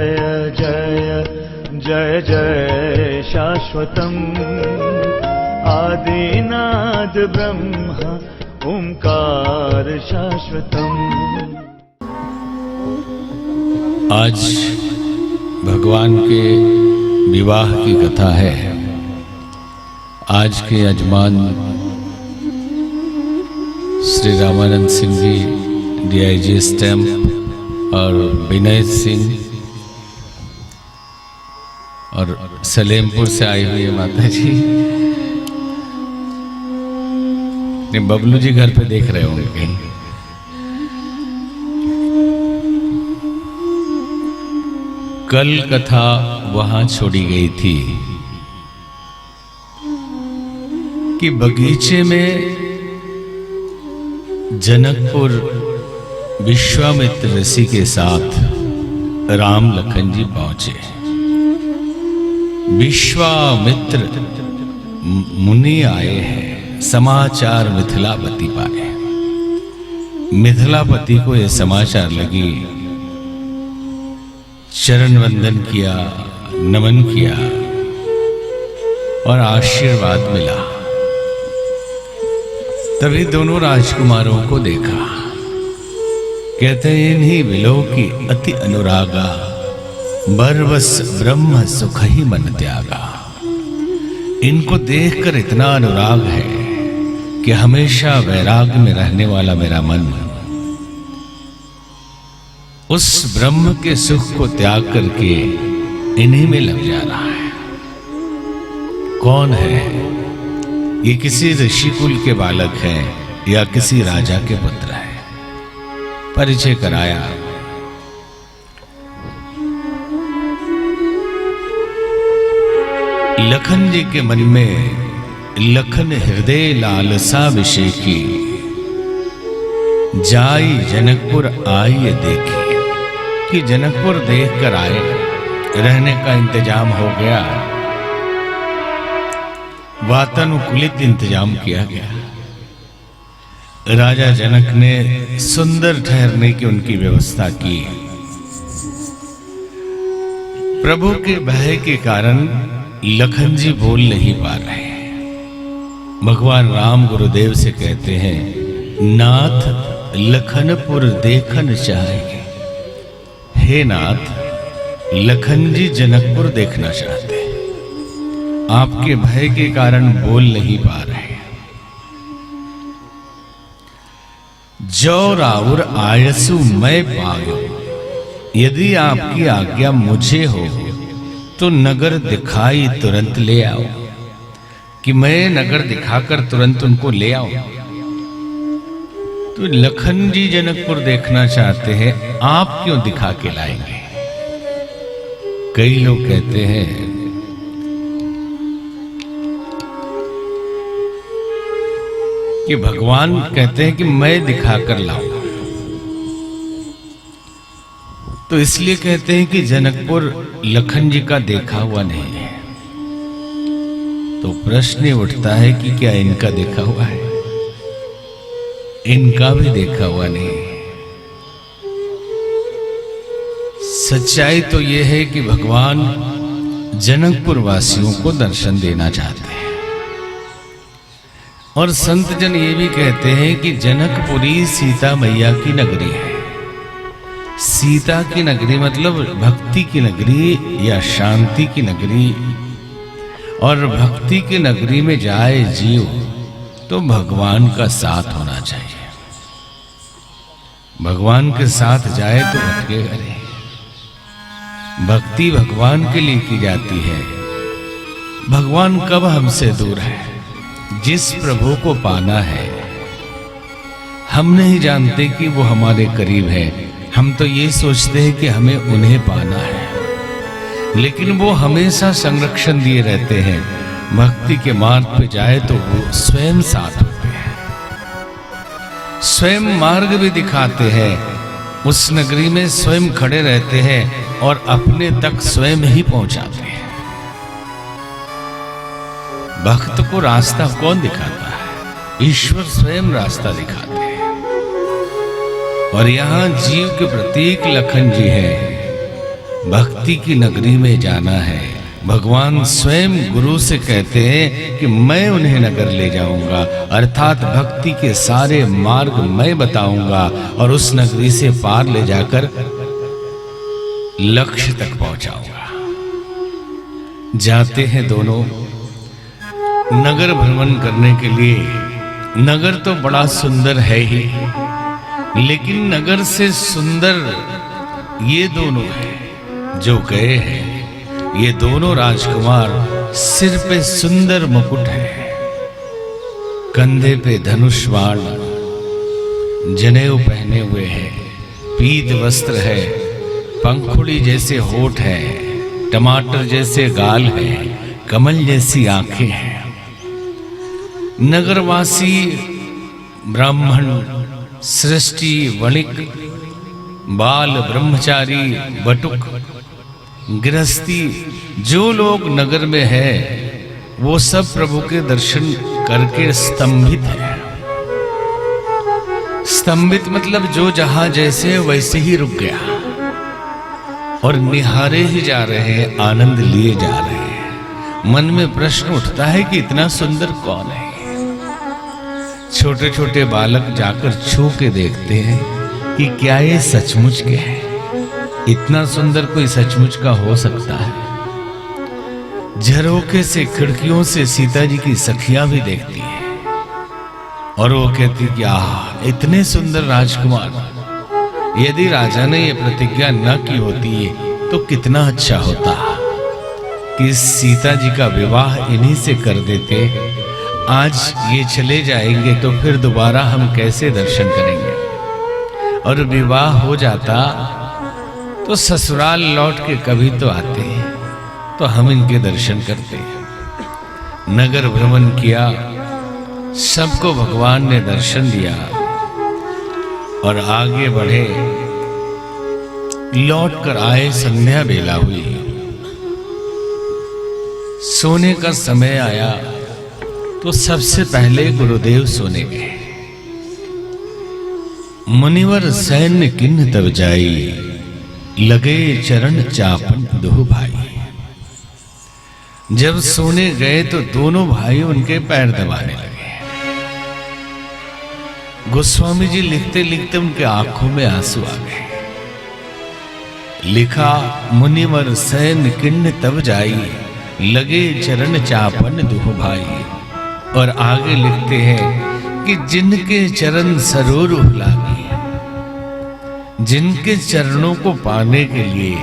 जय जय जय जय शाश्वतम् आदिनाद ब्रह्म ओंकार शाश्वतम्। आज भगवान के विवाह की कथा है। आज के यजमान श्री रामानंद सिंह जी DIG स्टैम्प और विनय सिंह और सलेमपुर से आई हुई है माता जी। बबलू जी घर पे देख रहे होंगे कहीं। कल कथा वहां छोड़ी गई थी कि बगीचे में जनकपुर विश्वामित्र ऋषि के साथ राम लखन जी पहुंचे। विश्वामित्र मुनि आए हैं, समाचार मिथिलापति पाए। मिथिलापति को यह समाचार लगी, चरण वंदन किया, नमन किया और आशीर्वाद मिला। तभी दोनों राजकुमारों को देखा। कहते हैं इन्हीं विलों की अति अनुरागा, बरवस ब्रह्म सुख ही मन त्यागा। इनको देखकर इतना अनुराग है कि हमेशा वैराग में रहने वाला मेरा मन उस ब्रह्म के सुख को त्याग करके इन्हीं में लग जा रहा है। कौन है ये? किसी ऋषि कुल के बालक हैं या किसी राजा के पुत्र हैं? परिचय कराया। लखन जी के मन में लखन हृदय लालसा विषय की, जाई जनकपुर आइए देखी। कि जनकपुर देख कर आए, रहने का इंतजाम हो गया, वातानुकूलित इंतजाम किया गया। राजा जनक ने सुंदर ठहरने की उनकी व्यवस्था की। प्रभु के भय के कारण लखन जी बोल नहीं पा रहे। भगवान राम गुरुदेव से कहते हैं, नाथ लखनपुर देखन चाहिए। हे नाथ, लखन जी जनकपुर देखना चाहते हैं, आपके भय के कारण बोल नहीं पा रहे। जो राउर आयसु मैं पायो, यदि आपकी आज्ञा मुझे हो तो नगर दिखाई तुरंत ले आओ। कि मैं नगर दिखाकर तुरंत उनको ले आऊं। तो लखन जी जनकपुर देखना चाहते हैं, आप क्यों दिखा के लाएंगे? कई लोग कहते हैं कि भगवान कहते हैं कि मैं दिखाकर लाऊं। तो इसलिए कहते हैं कि जनकपुर लखन जी का देखा हुआ नहीं है। तो प्रश्न उठता है कि क्या इनका देखा हुआ है? इनका भी देखा हुआ नहीं। सच्चाई तो यह है कि भगवान जनकपुर वासियों को दर्शन देना चाहते हैं। और संत जन ये भी कहते हैं कि जनकपुरी सीता मैया की नगरी है। सीता की नगरी मतलब भक्ति की नगरी या शांति की नगरी। और भक्ति की नगरी में जाए जीव तो भगवान का साथ होना चाहिए। भगवान के साथ जाए तो भटकेगा नहीं। भक्ति भगवान के लिए की जाती है। भगवान कब हमसे दूर है? जिस प्रभु को पाना है, हम नहीं जानते कि वो हमारे करीब है। हम तो ये सोचते हैं कि हमें उन्हें पाना है, लेकिन वो हमेशा संरक्षण दिए रहते हैं। भक्ति के मार्ग पे जाए तो वो स्वयं साथ होते हैं, स्वयं मार्ग भी दिखाते हैं। उस नगरी में स्वयं खड़े रहते हैं और अपने तक स्वयं ही पहुंचाते हैं। भक्त को रास्ता कौन दिखाता है? ईश्वर स्वयं रास्ता दिखाते हैं। और यहां जीव के प्रतीक लखन जी हैं। भक्ति की नगरी में जाना है। भगवान स्वयं गुरु से कहते हैं कि मैं उन्हें नगर ले जाऊंगा, अर्थात भक्ति के सारे मार्ग मैं बताऊंगा और उस नगरी से पार ले जाकर लक्ष्य तक पहुंचाऊंगा। जाते हैं दोनों नगर भ्रमण करने के लिए। नगर तो बड़ा सुंदर है ही, लेकिन नगर से सुंदर ये दोनों हैं जो गए हैं। ये दोनों राजकुमार सिर पे सुंदर मुकुट है, कंधे पे धनुष बाण, जनेऊ पहने हुए हैं, पीत वस्त्र है, पंखुड़ी जैसे होठ है, टमाटर जैसे गाल है, कमल जैसी आंखें हैं। नगरवासी ब्राह्मण, सृष्टि, वणिक, बाल, ब्रह्मचारी, बटुक, गृहस्थी, जो लोग नगर में है वो सब प्रभु के दर्शन करके स्तंभित है। स्तंभित मतलब जो जहां जैसे वैसे ही रुक गया और निहारे ही जा रहे हैं, आनंद लिए जा रहे हैं। मन में प्रश्न उठता है कि इतना सुंदर कौन है। छोटे छोटे बालक जाकर छू के देखते हैं कि क्या ये सचमुच के है। इतना सुंदर कोई सचमुच का हो सकता है। झरोखे से, खिड़कियों से सीता जी की सखियां भी देखती है और वो कहती कि आह, इतने सुंदर राजकुमार। यदि राजा ने ये प्रतिज्ञा न की होती तो कितना अच्छा होता कि सीता जी का विवाह इन्हीं से कर देते। आज ये चले जाएंगे तो फिर दोबारा हम कैसे दर्शन करेंगे। और विवाह हो जाता तो ससुराल लौट के कभी तो आते, तो हम इनके दर्शन करते। नगर भ्रमण किया, सबको भगवान ने दर्शन दिया और आगे बढ़े। लौट कर आए, संध्या बेला हुई, सोने का समय आया तो सबसे पहले गुरुदेव सोने गए। मुनिवर सैन्य किन्न तब जाई, लगे चरण चापन दो भाई। जब सोने गए तो दोनों भाई उनके पैर दबाने लगे। गोस्वामी जी लिखते लिखते उनके आंखों में आंसू आ गए। लिखा, मुनिवर सैन किन्न तब जाई, लगे चरण चापन दो भाई। और आगे लिखते हैं कि जिनके चरण सरोरुह लागे, जिनके चरणों को पाने के लिए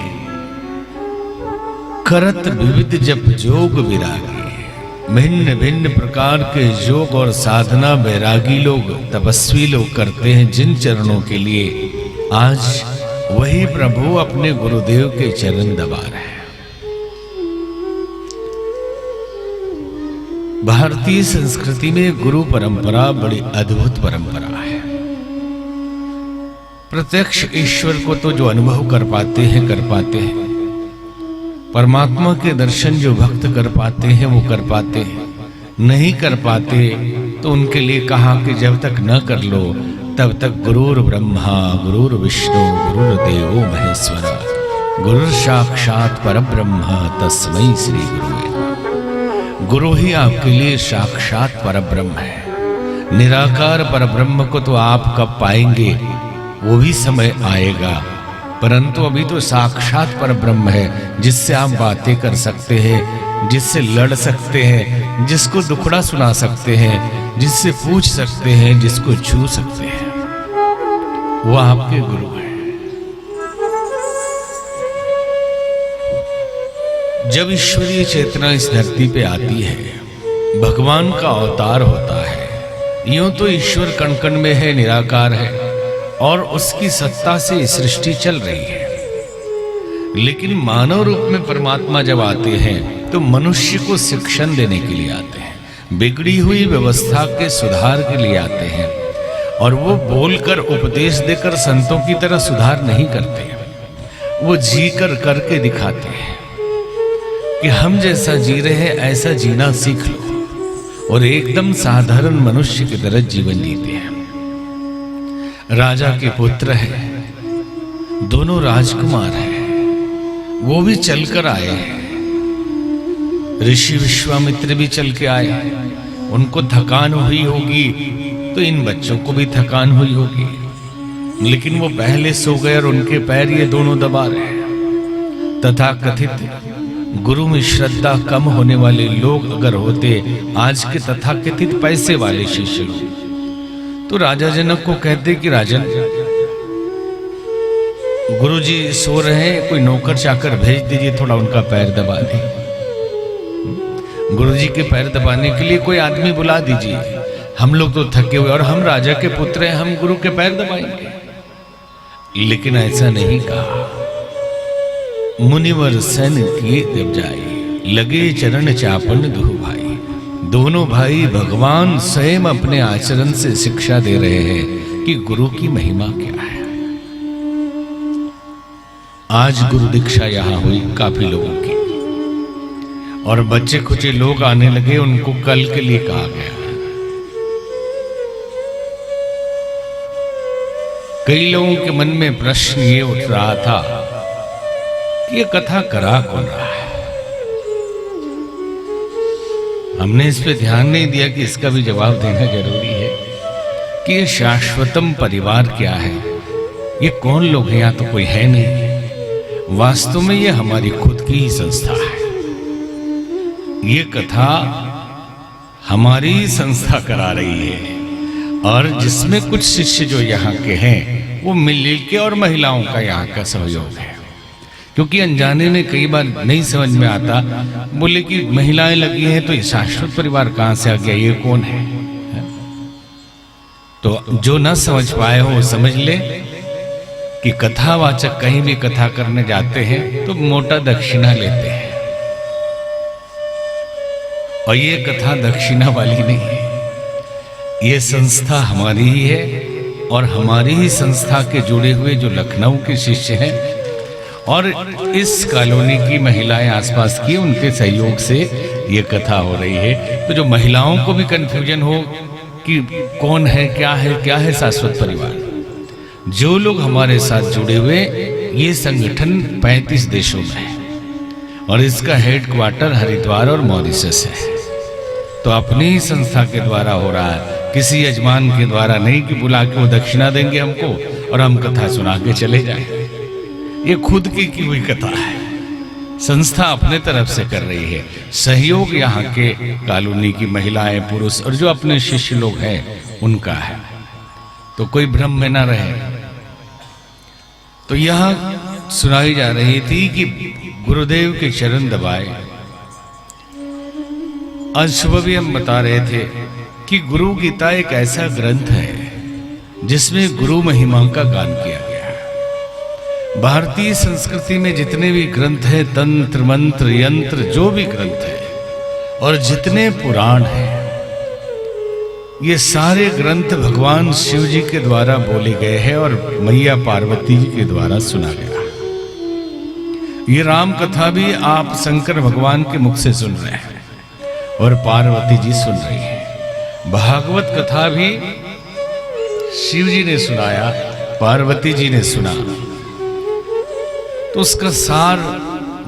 करत विविध जप जोग विरागी। भिन्न भिन्न प्रकार के योग और साधना बैरागी लोग, तपस्वी लोग करते हैं जिन चरणों के लिए, आज वही प्रभु अपने गुरुदेव के चरण दबा रहे हैं। भारतीय संस्कृति में गुरु परंपरा बड़ी अद्भुत परंपरा है। प्रत्यक्ष ईश्वर को तो जो अनुभव कर पाते हैं कर पाते हैं, परमात्मा के दर्शन जो भक्त कर पाते हैं वो कर पाते हैं, नहीं कर पाते तो उनके लिए कहा कि जब तक न कर लो तब तक गुरुर ब्रह्मा गुरुर विष्णु गुरुर्देवो महेश्वरा गुरुर साक्षात परब्रह्म तस्मै श्री गुरुवे। गुरु ही आपके लिए साक्षात परब्रह्म है। निराकार परब्रह्म को तो आप कब पाएंगे वो भी समय आएगा, परंतु अभी तो साक्षात परब्रह्म है जिससे आप बातें कर सकते हैं, जिससे लड़ सकते हैं, जिसको दुखड़ा सुना सकते हैं, जिससे पूछ सकते हैं, जिसको छू सकते हैं, वो आपके गुरु हैं। जब ईश्वरीय चेतना इस धरती पे आती है, भगवान का अवतार होता है। यूं तो ईश्वर कण कण में है, निराकार है और उसकी सत्ता से सृष्टि चल रही है, लेकिन मानव रूप में परमात्मा जब आते हैं तो मनुष्य को शिक्षण देने के लिए आते हैं, बिगड़ी हुई व्यवस्था के सुधार के लिए आते हैं। और वो बोलकर उपदेश देकर संतों की तरह सुधार नहीं करते, वो जी कर करके दिखाते हैं कि हम जैसा जी रहे हैं ऐसा जीना सीख लो, और एकदम साधारण मनुष्य की तरह जीवन जीते हैं। राजा के पुत्र हैं, दोनों राजकुमार हैं, वो भी चलकर आए हैं। ऋषि विश्वामित्र भी चल के आए, उनको थकान हुई होगी तो इन बच्चों को भी थकान हुई होगी, लेकिन वो पहले सो गए और उनके पैर ये दोनों दबा रहे। तथा कथित गुरु में श्रद्धा कम होने वाले लोग अगर होते, आज के तथाकथित पैसे वाले शिष्य लोग, तो राजा जनक को कहते कि राजन, गुरुजी सो रहे हैं, कोई नौकर चाकर भेज दीजिए, थोड़ा उनका पैर दबा दे। गुरुजी के पैर दबाने के लिए कोई आदमी बुला दीजिए, हम लोग तो थके हुए और हम राजा के पुत्र हैं, हम गुरु के पैर दबाएंगे। लेकिन ऐसा नहीं कहा। मुनिवर सन किए जब जाए, लगे चरण चापन दुह भाई। दोनों भाई भगवान स्वयं अपने आचरण से शिक्षा दे रहे हैं कि गुरु की महिमा क्या है। आज गुरु दीक्षा यहां हुई काफी लोगों की, और बच्चे कुछ लोग आने लगे, उनको कल के लिए कहा गया। कई लोगों के मन में प्रश्न ये उठ रहा था कि ये कथा करा कौन रहा है। हमने इस पे ध्यान नहीं दिया कि इसका भी जवाब देना जरूरी है कि ये शाश्वतम परिवार क्या है, ये कौन लोग हैं। या तो कोई है नहीं, वास्तव में ये हमारी खुद की ही संस्था है। ये कथा हमारी ही संस्था करा रही है, और जिसमें कुछ शिष्य जो यहाँ के हैं वो मिलजुल के, और महिलाओं का यहाँ का सहयोग है। क्योंकि अनजाने में कई बार नहीं समझ में आता, बोले कि महिलाएं लगी हैं तो ये शाश्वत परिवार कहां से आ गया, ये कौन है। तो जो ना समझ पाए हो वो समझ ले कि कथावाचक कहीं भी कथा करने जाते हैं तो मोटा दक्षिणा लेते हैं, और ये कथा दक्षिणा वाली नहीं है। ये संस्था हमारी ही है, और हमारी ही संस्था के जुड़े हुए जो लखनऊ के शिष्य हैं और इस कॉलोनी की महिलाएं आसपास की, उनके सहयोग से ये कथा हो रही है। तो जो महिलाओं को भी कंफ्यूजन हो कि कौन है, क्या है शाश्वत परिवार, जो लोग हमारे साथ जुड़े हुए, ये संगठन 35 देशों में है, और इसका हेडक्वार्टर हरिद्वार और मॉरिशस है। तो अपनी ही संस्था के द्वारा हो रहा है, किसी यजमान के द्वारा नहीं कि बुला के वो दक्षिणा देंगे हमको और हम कथा सुना के चले जाएं। ये खुद की हुई कथा है, संस्था अपने तरफ से कर रही है। सहयोग यहाँ के कॉलोनी की महिलाएं, पुरुष और जो अपने शिष्य लोग हैं उनका है। तो कोई भ्रम में ना रहे। तो यहाँ सुनाई जा रही थी कि गुरुदेव के चरण दबाए। आज सुबह भी हम बता रहे थे कि गुरु गीता एक ऐसा ग्रंथ है जिसमें गुरु महिमा का गान किया गया है। भारतीय संस्कृति में जितने भी ग्रंथ हैं, तंत्र मंत्र यंत्र जो भी ग्रंथ है और जितने पुराण हैं, ये सारे ग्रंथ भगवान शिव जी के द्वारा बोले गए हैं और मैया पार्वती जी के द्वारा सुना गया। ये राम कथा भी आप शंकर भगवान के मुख से सुन रहे हैं और पार्वती जी सुन रही है। भागवत कथा भी शिव जी ने सुनाया, पार्वती जी ने सुना। तो उसका सार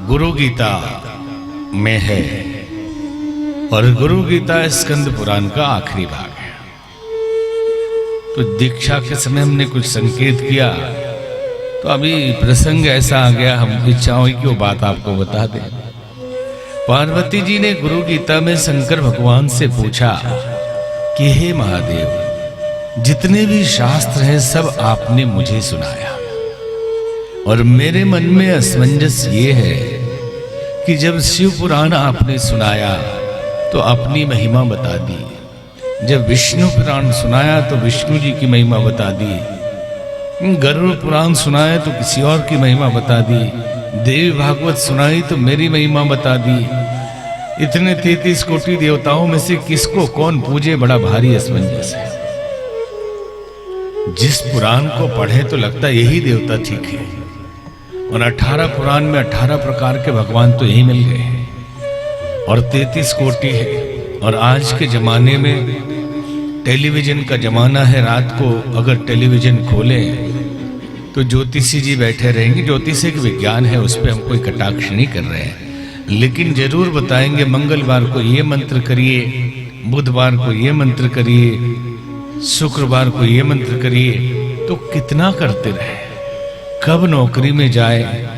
गुरु गीता में है, और गुरु गीता स्कंद पुराण का आखिरी भाग है। तो दीक्षा के समय हमने कुछ संकेत किया, तो अभी प्रसंग ऐसा आ गया, हम इच्छा हुई कि वो बात आपको बता दें। पार्वती जी ने गुरु गीता में शंकर भगवान से पूछा कि हे महादेव, जितने भी शास्त्र हैं सब आपने मुझे सुनाया, और मेरे मन में असमंजस ये है कि जब शिव पुराण आपने सुनाया तो अपनी महिमा बता दी, जब विष्णु पुराण सुनाया तो विष्णु जी की महिमा बता दी, गरुड़ पुराण सुनाया तो किसी और की महिमा बता दी, देवी भागवत सुनाई तो मेरी महिमा बता दी। इतने 33 कोटि देवताओं में से किसको कौन पूजे, बड़ा भारी असमंजस है। जिस पुराण को पढ़े तो लगता यही देवता ठीक है, और 18 पुराण में 18 प्रकार के भगवान तो यही मिल गए हैं, और 33 कोटि है। और आज के जमाने में टेलीविजन का जमाना है, रात को अगर टेलीविजन खोलें तो ज्योतिषी जी बैठे रहेंगे। ज्योतिष एक विज्ञान है, उस पर हम कोई कटाक्ष नहीं कर रहे हैं, लेकिन जरूर बताएंगे मंगलवार को ये मंत्र करिए, बुधवार को ये मंत्र करिए, शुक्रवार को ये मंत्र करिए। तो कितना करते रहे, कब नौकरी में जाए,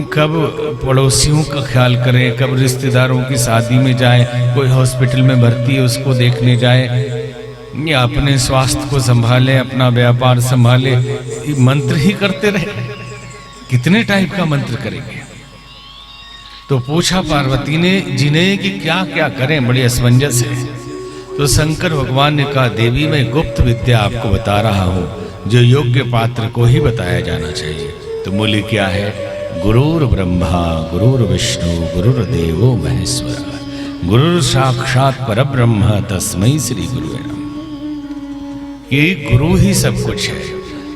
कब पड़ोसियों का ख्याल करें, कब रिश्तेदारों की शादी में जाए, कोई हॉस्पिटल में भर्ती है उसको देखने जाए, या अपने स्वास्थ्य को संभाले, अपना व्यापार संभाले, मंत्र ही करते रहे। कितने टाइप का मंत्र करेंगे? तो पूछा पार्वती ने जी ने कि क्या क्या करें, बड़ी असमंजस है। तो शंकर भगवान ने कहा देवी मैं गुप्त विद्या आपको बता रहा हूं, जो योग्य पात्र को ही बताया जाना चाहिए। तो बोली क्या है? गुरुर ब्रह्मा गुरुर्विष्णु गुरुर्देवो महेश्वर, गुरुर साक्षात परब्रह्म तस्मै श्री गुरुवे नमः। ये गुरु ही सब कुछ है।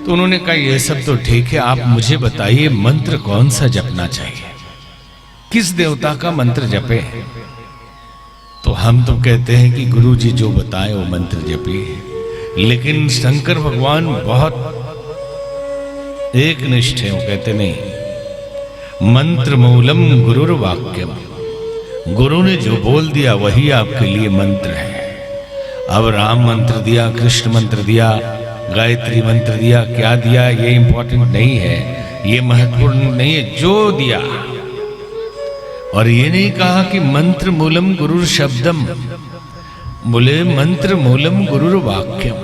तो उन्होंने कहा ये सब तो ठीक है, आप मुझे बताइए मंत्र कौन सा जपना चाहिए, किस देवता का मंत्र जपे? तो हम तो कहते हैं कि गुरु जी जो बताए वो मंत्र जपिए, लेकिन शंकर भगवान बहुत एक निष्ठ है। वो कहते नहीं, मंत्र मूलम गुरुर वाक्यम, गुरु ने जो बोल दिया वही आपके लिए मंत्र है। अब राम मंत्र दिया, कृष्ण मंत्र दिया, गायत्री मंत्र दिया, क्या दिया ये इंपॉर्टेंट नहीं है, ये महत्वपूर्ण नहीं है, जो दिया। और ये नहीं कहा कि मंत्र मूलम गुरुर शब्दम, बोले मंत्र मूलम गुरुर वाक्यम।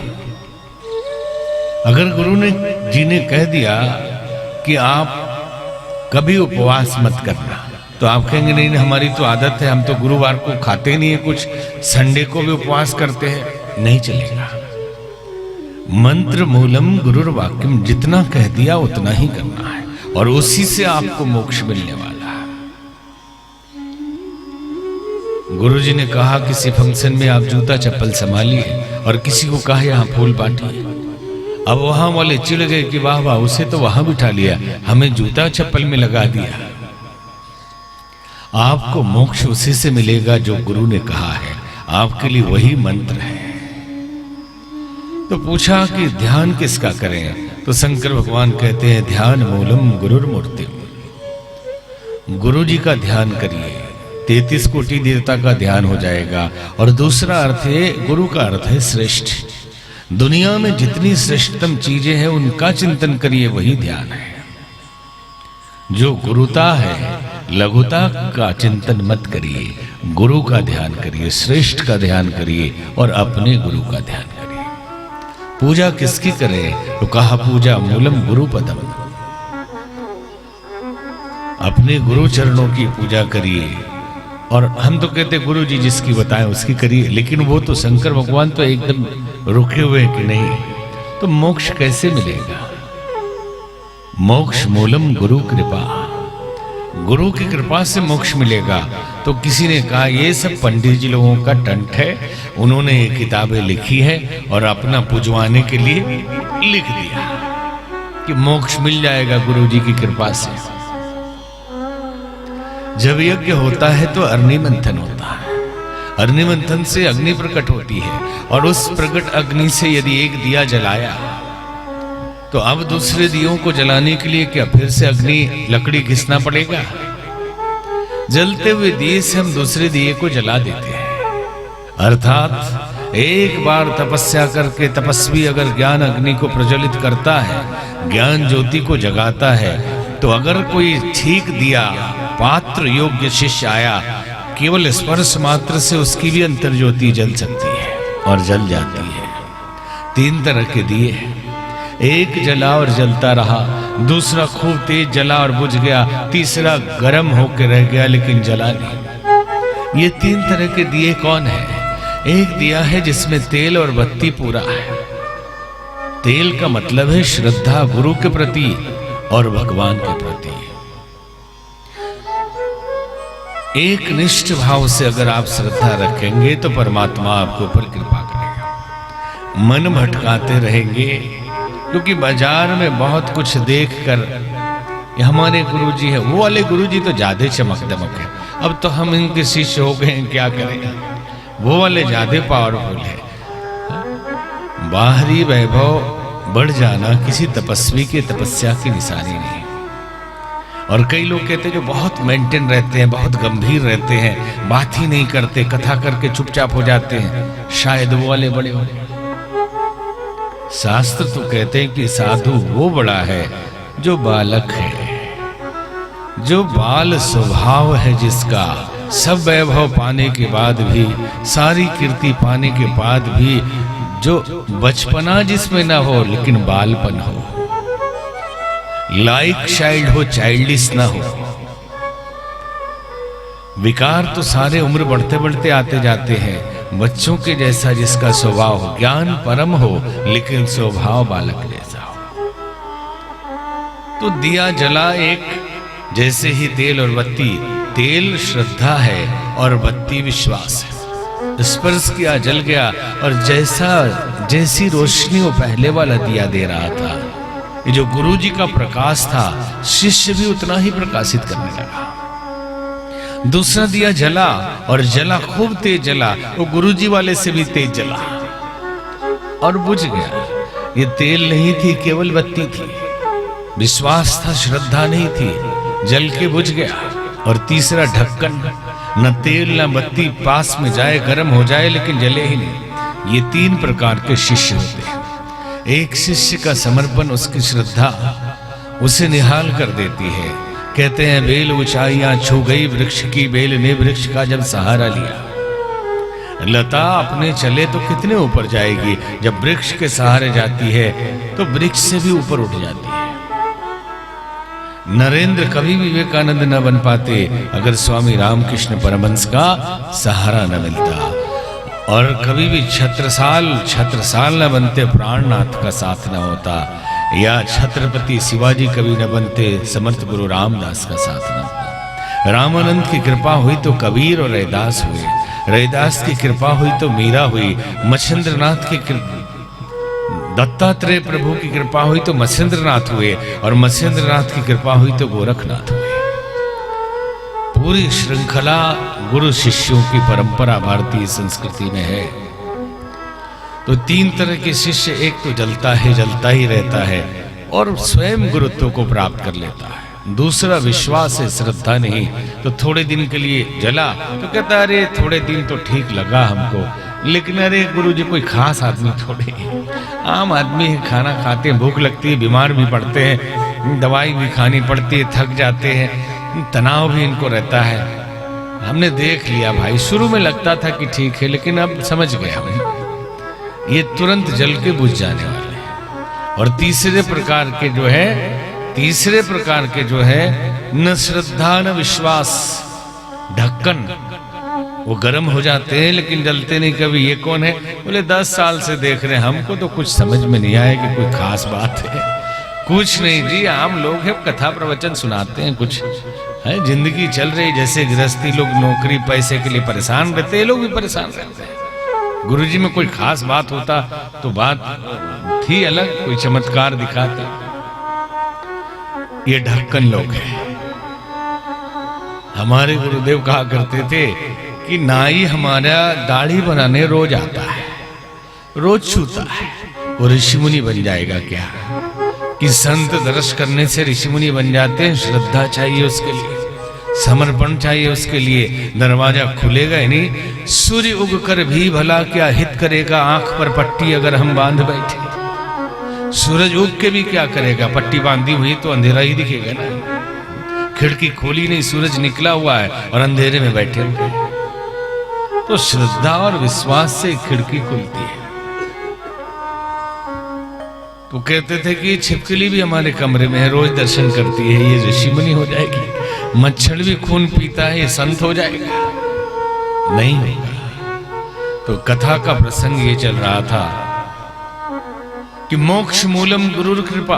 अगर गुरु ने जी ने कह दिया कि आप कभी उपवास मत करना, तो आप कहेंगे नहीं हमारी तो आदत है, हम तो गुरुवार को खाते नहीं है कुछ, संडे को भी उपवास करते हैं, नहीं चलेगा। मंत्र मूलम गुरुर वाक्यम, जितना कह दिया उतना ही करना है, और उसी से आपको मोक्ष मिलने वाला है। गुरुजी ने कहा किसी फंक्शन में आप जूता चप्पल संभालिए, और किसी को कहा यहां फूल बांटिए। अब वहां वाले चिढ़ गए कि वाह वाह, उसे तो वहां बिठा लिया, हमें जूता चप्पल में लगा दिया। आपको मोक्ष उसी से मिलेगा जो गुरु ने कहा है, आपके लिए वही मंत्र है। तो पूछा कि ध्यान किसका करें? तो शंकर भगवान कहते हैं ध्यान मूलम गुरुर्मूर्तिम, गुरु जी का ध्यान करिए, 33 कोटि देवता का ध्यान हो जाएगा। और दूसरा अर्थ है, गुरु का अर्थ है श्रेष्ठ। दुनिया में जितनी श्रेष्ठतम चीजें हैं उनका चिंतन करिए, वही ध्यान है। जो गुरुता है, लघुता का चिंतन मत करिए, गुरु का ध्यान करिए, श्रेष्ठ का ध्यान करिए, और अपने गुरु का ध्यान करिए। पूजा किसकी करें? तो कहा पूजा मूलम गुरु पदम, अपने गुरु चरणों की पूजा करिए। और हम तो कहते गुरु जी जिसकी बताएं उसकी करिए, लेकिन वो तो शंकर भगवान तो एकदम रुके हुए कि नहीं। तो मोक्ष कैसे मिलेगा? मोक्ष मूलम गुरु कृपा, गुरु की कृपा से मोक्ष मिलेगा। तो किसी ने कहा ये सब पंडित जी लोगों का टंट है, उन्होंने ये किताबें लिखी है और अपना पुजवाने के लिए लिख दिया कि मोक्ष मिल जाएगा गुरु जी की कृपा से। जब यज्ञ होता है तो अग्नि मंथन होता है, अग्नि मंथन से अग्नि प्रकट होती है, और उस प्रकट अग्नि से यदि एक दिया जलाया तो अब दूसरे दियों को जलाने के लिए क्या फिर से अग्नि लकड़ी घिसना पड़ेगा? जलते हुए दिए से हम दूसरे दिए को जला देते हैं। अर्थात एक बार तपस्या करके तपस्वी अगर ज्ञान अग्नि को प्रज्वलित करता है, ज्ञान ज्योति को जगाता है, तो अगर कोई ठीक दिया पात्र योग्य शिष्य आया, केवल स्पर्श मात्र से उसकी भी अंतर ज्योति जल सकती है और जल जाती है। 3 तरह के दिए हैं, एक जला और जलता रहा, दूसरा खूब तेज जला और बुझ गया, तीसरा गर्म होकर रह गया लेकिन जला नहीं। ये 3 तरह के दिए कौन है? एक दिया है जिसमें तेल और बत्ती पूरा है। तेल का मतलब है श्रद्धा गुरु के प्रति और भगवान के प्रति। एक निष्ठ भाव से अगर आप श्रद्धा रखेंगे तो परमात्मा आपके ऊपर कृपा करेगा। मन भटकाते रहेंगे क्योंकि बाजार में बहुत कुछ देखकर हमारे गुरुजी है, वो वाले गुरुजी तो ज्यादा चमक दमक है, अब तो हम इनके शिष्य हो गए हैं, क्या करें, वो वाले ज्यादा पावरफुल है। बाहरी वैभव बढ़ जाना किसी तपस्वी के तपस्या की निशानी नहीं। और कई लोग कहते हैं जो बहुत मेंटेन रहते हैं, बहुत गंभीर रहते हैं, बात ही नहीं करते, कथा करके चुपचाप हो जाते हैं, शायद वो वाले बड़े हो। शास्त्र तो कहते हैं कि साधु वो बड़ा है जो बालक है, जो बाल स्वभाव है, जिसका सब वैभव पाने के बाद भी, सारी कीर्ति पाने के बाद भी, जो बचपना जिसमें ना हो लेकिन बालपन हो, लाइक चाइल्ड हो, चाइल्डिश ना हो। विकार तो सारे उम्र बढ़ते बढ़ते आते जाते हैं, बच्चों के जैसा जिसका स्वभाव हो, ज्ञान परम हो लेकिन स्वभाव बालक जैसा हो। तो दिया जला एक, जैसे ही तेल और बत्ती, तेल श्रद्धा है और बत्ती विश्वास है। स्पर्श किया जल गया, और जैसी रोशनी वो पहले वाला दिया दे रहा था, ये जो गुरु जी का प्रकाश था, शिष्य भी उतना ही प्रकाशित करने लगा। दूसरा दिया जला, और जला खूब तेज जला, वो गुरु जी वाले से भी तेज जला और बुझ गया। ये तेल नहीं थी, केवल बत्ती थी, विश्वास था, श्रद्धा नहीं थी, जल के बुझ गया। और तीसरा ढक्कन, न तेल न बत्ती पास में जाए, गर्म हो जाए लेकिन जले ही नहीं। ये तीन प्रकार के शिष्य होते हैं। एक शिष्य का समर्पण, उसकी श्रद्धा उसे निहाल कर देती है। कहते हैं बेल ऊंचाइयां छू गई वृक्ष की, बेल ने वृक्ष का जब सहारा लिया। लता अपने चले तो कितने ऊपर जाएगी, जब वृक्ष के सहारे जाती है तो वृक्ष से भी ऊपर उठ जाती है। नरेंद्र कभी विवेकानंद न बन पाते अगर स्वामी रामकृष्ण परमहंस का सहारा न मिलता, और कभी भी छत्रसाल न बनते प्राणनाथ का साथ न होता, या छत्रपति शिवाजी कभी न बनते समर्थ गुरु रामदास का साथ न होता। रामानंद की कृपा हुई तो कबीर और रैदास हुए, रैदास की कृपा हुई तो मीरा हुई, मच्छिंद्रनाथ की दत्तात्रेय प्रभु की कृपा हुई तो मत्स्येंद्रनाथ हुए, और मत्स्येंद्रनाथ की कृपा हुई तो गोरखनाथ हुए। पूरी श्रृंखला गुरु शिष्यों की परंपरा भारतीय संस्कृति में है। तो तीन तरह के शिष्य, एक तो जलता ही रहता है और स्वयं गुरुत्व को प्राप्त कर लेता है। दूसरा विश्वास है, श्रद्धा नहीं, तो थोड़े दिन के लिए जला तो कहता अरे थोड़े दिन तो ठीक लगा हमको, लेकिन अरे गुरु जी कोई खास आदमी थोड़े, आम आदमी है, खाना खाते हैं, भूख लगती है, बीमार भी पड़ते हैं, दवाई भी खानी पड़ती है, थक जाते हैं, तनाव भी इनको रहता है। हमने देख लिया भाई, शुरू में लगता था कि ठीक है, लेकिन अब समझ गए हम, ये तुरंत जल के बुझ जाने वाले हैं। और तीसरे प्रकार के जो है न श्रद्धा न विश्वास, ढक्कन, वो गर्म हो जाते हैं लेकिन जलते नहीं कभी। ये कौन है? बोले 10 साल से देख रहे हैं, हमको तो कुछ समझ में नहीं आया कि कोई खास बात है। कुछ नहीं जी, आम लोग हैं, कथा प्रवचन सुनाते हैं, कुछ है, जिंदगी चल रही। जैसे गृहस्थी लोग नौकरी पैसे के लिए परेशान रहते हैं, लोग भी परेशान रहते हैं। गुरुजी में कोई खास बात होता तो बात थी अलग, कोई चमत्कार दिखाते। ये ढक्कन लोग हैं। हमारे गुरुदेव कहा करते थे कि नाई हमारा दाढ़ी बनाने रोज आता है, रोज छूता है, वो ऋषि मुनि बन जाएगा क्या? कि संत दर्श करने से ऋषि मुनि बन जाते हैं? श्रद्धा चाहिए उसके लिए, समर्पण चाहिए उसके लिए, दरवाजा खुलेगा ही नहीं। सूर्य उगकर भी भला क्या हित करेगा, आंख पर पट्टी अगर हम बांध बैठे। सूरज उग के भी क्या करेगा, पट्टी बांधी हुई तो अंधेरा ही दिखेगा ना। खिड़की खोली नहीं, सूरज निकला हुआ है और अंधेरे में बैठे हुए। तो श्रद्धा और विश्वास से खिड़की खुलती है। तो कहते थे कि छिपकली भी हमारे कमरे में है, रोज दर्शन करती है, ये ऋषि मुनि हो जाएगी। मच्छर भी खून पीता है, ये संत हो जाएगा? नहीं होगा। तो कथा का प्रसंग ये चल रहा था कि मोक्ष मूलम गुरु कृपा,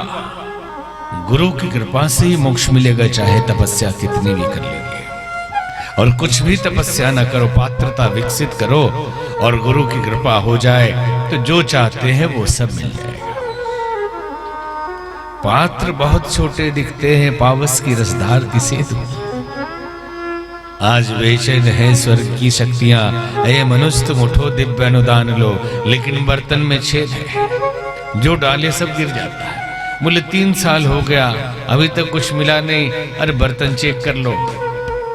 गुरु की कृपा से ही मोक्ष मिलेगा, चाहे तपस्या कितनी भी कर लेंगे। और कुछ भी तपस्या न करो, पात्रता विकसित करो और गुरु की कृपा हो जाए तो जो चाहते हैं वो सब मिल जाएगा। पात्र बहुत छोटे दिखते हैं, पावस की रसधार की सेतु। आज बेचैन है स्वर्ग की शक्तियां, ऐ मनुष्य तुम उठो, दिव्य अनुदान लो, लेकिन बर्तन में छेद है। जो डाले सब गिर जाता है। बोले 3 साल हो गया अभी तक कुछ मिला नहीं। अरे बर्तन चेक कर लो,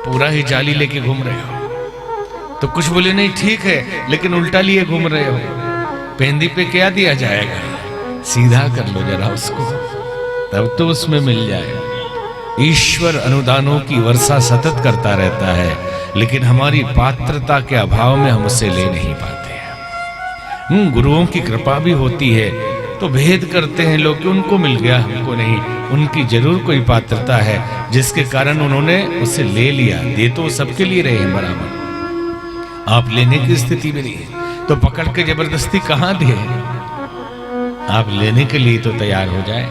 पूरा ही जाली लेके घूम रहे हो। तो कुछ बोले नहीं ठीक है, लेकिन उल्टा लिए घूम रहे हो, पेंदी पे क्या दिया जाएगा, सीधा कर लो जरा उसको, तब तो उसमें मिल जाए। ईश्वर अनुदानों की वर्षा सतत करता रहता है, लेकिन हमारी पात्रता के अभाव में हम उसे ले नहीं पाते हैं। गुरुओं की कृपा भी होती है तो भेद करते हैं लोग कि उनको मिल गया हमको नहीं। उनकी जरूर कोई पात्रता है जिसके कारण उन्होंने उसे ले लिया। दे तो सबके लिए रहे हैं बराबर, आप लेने की स्थिति में नहीं है तो पकड़ के जबरदस्ती कहां दे। आप लेने के लिए तो तैयार हो जाए।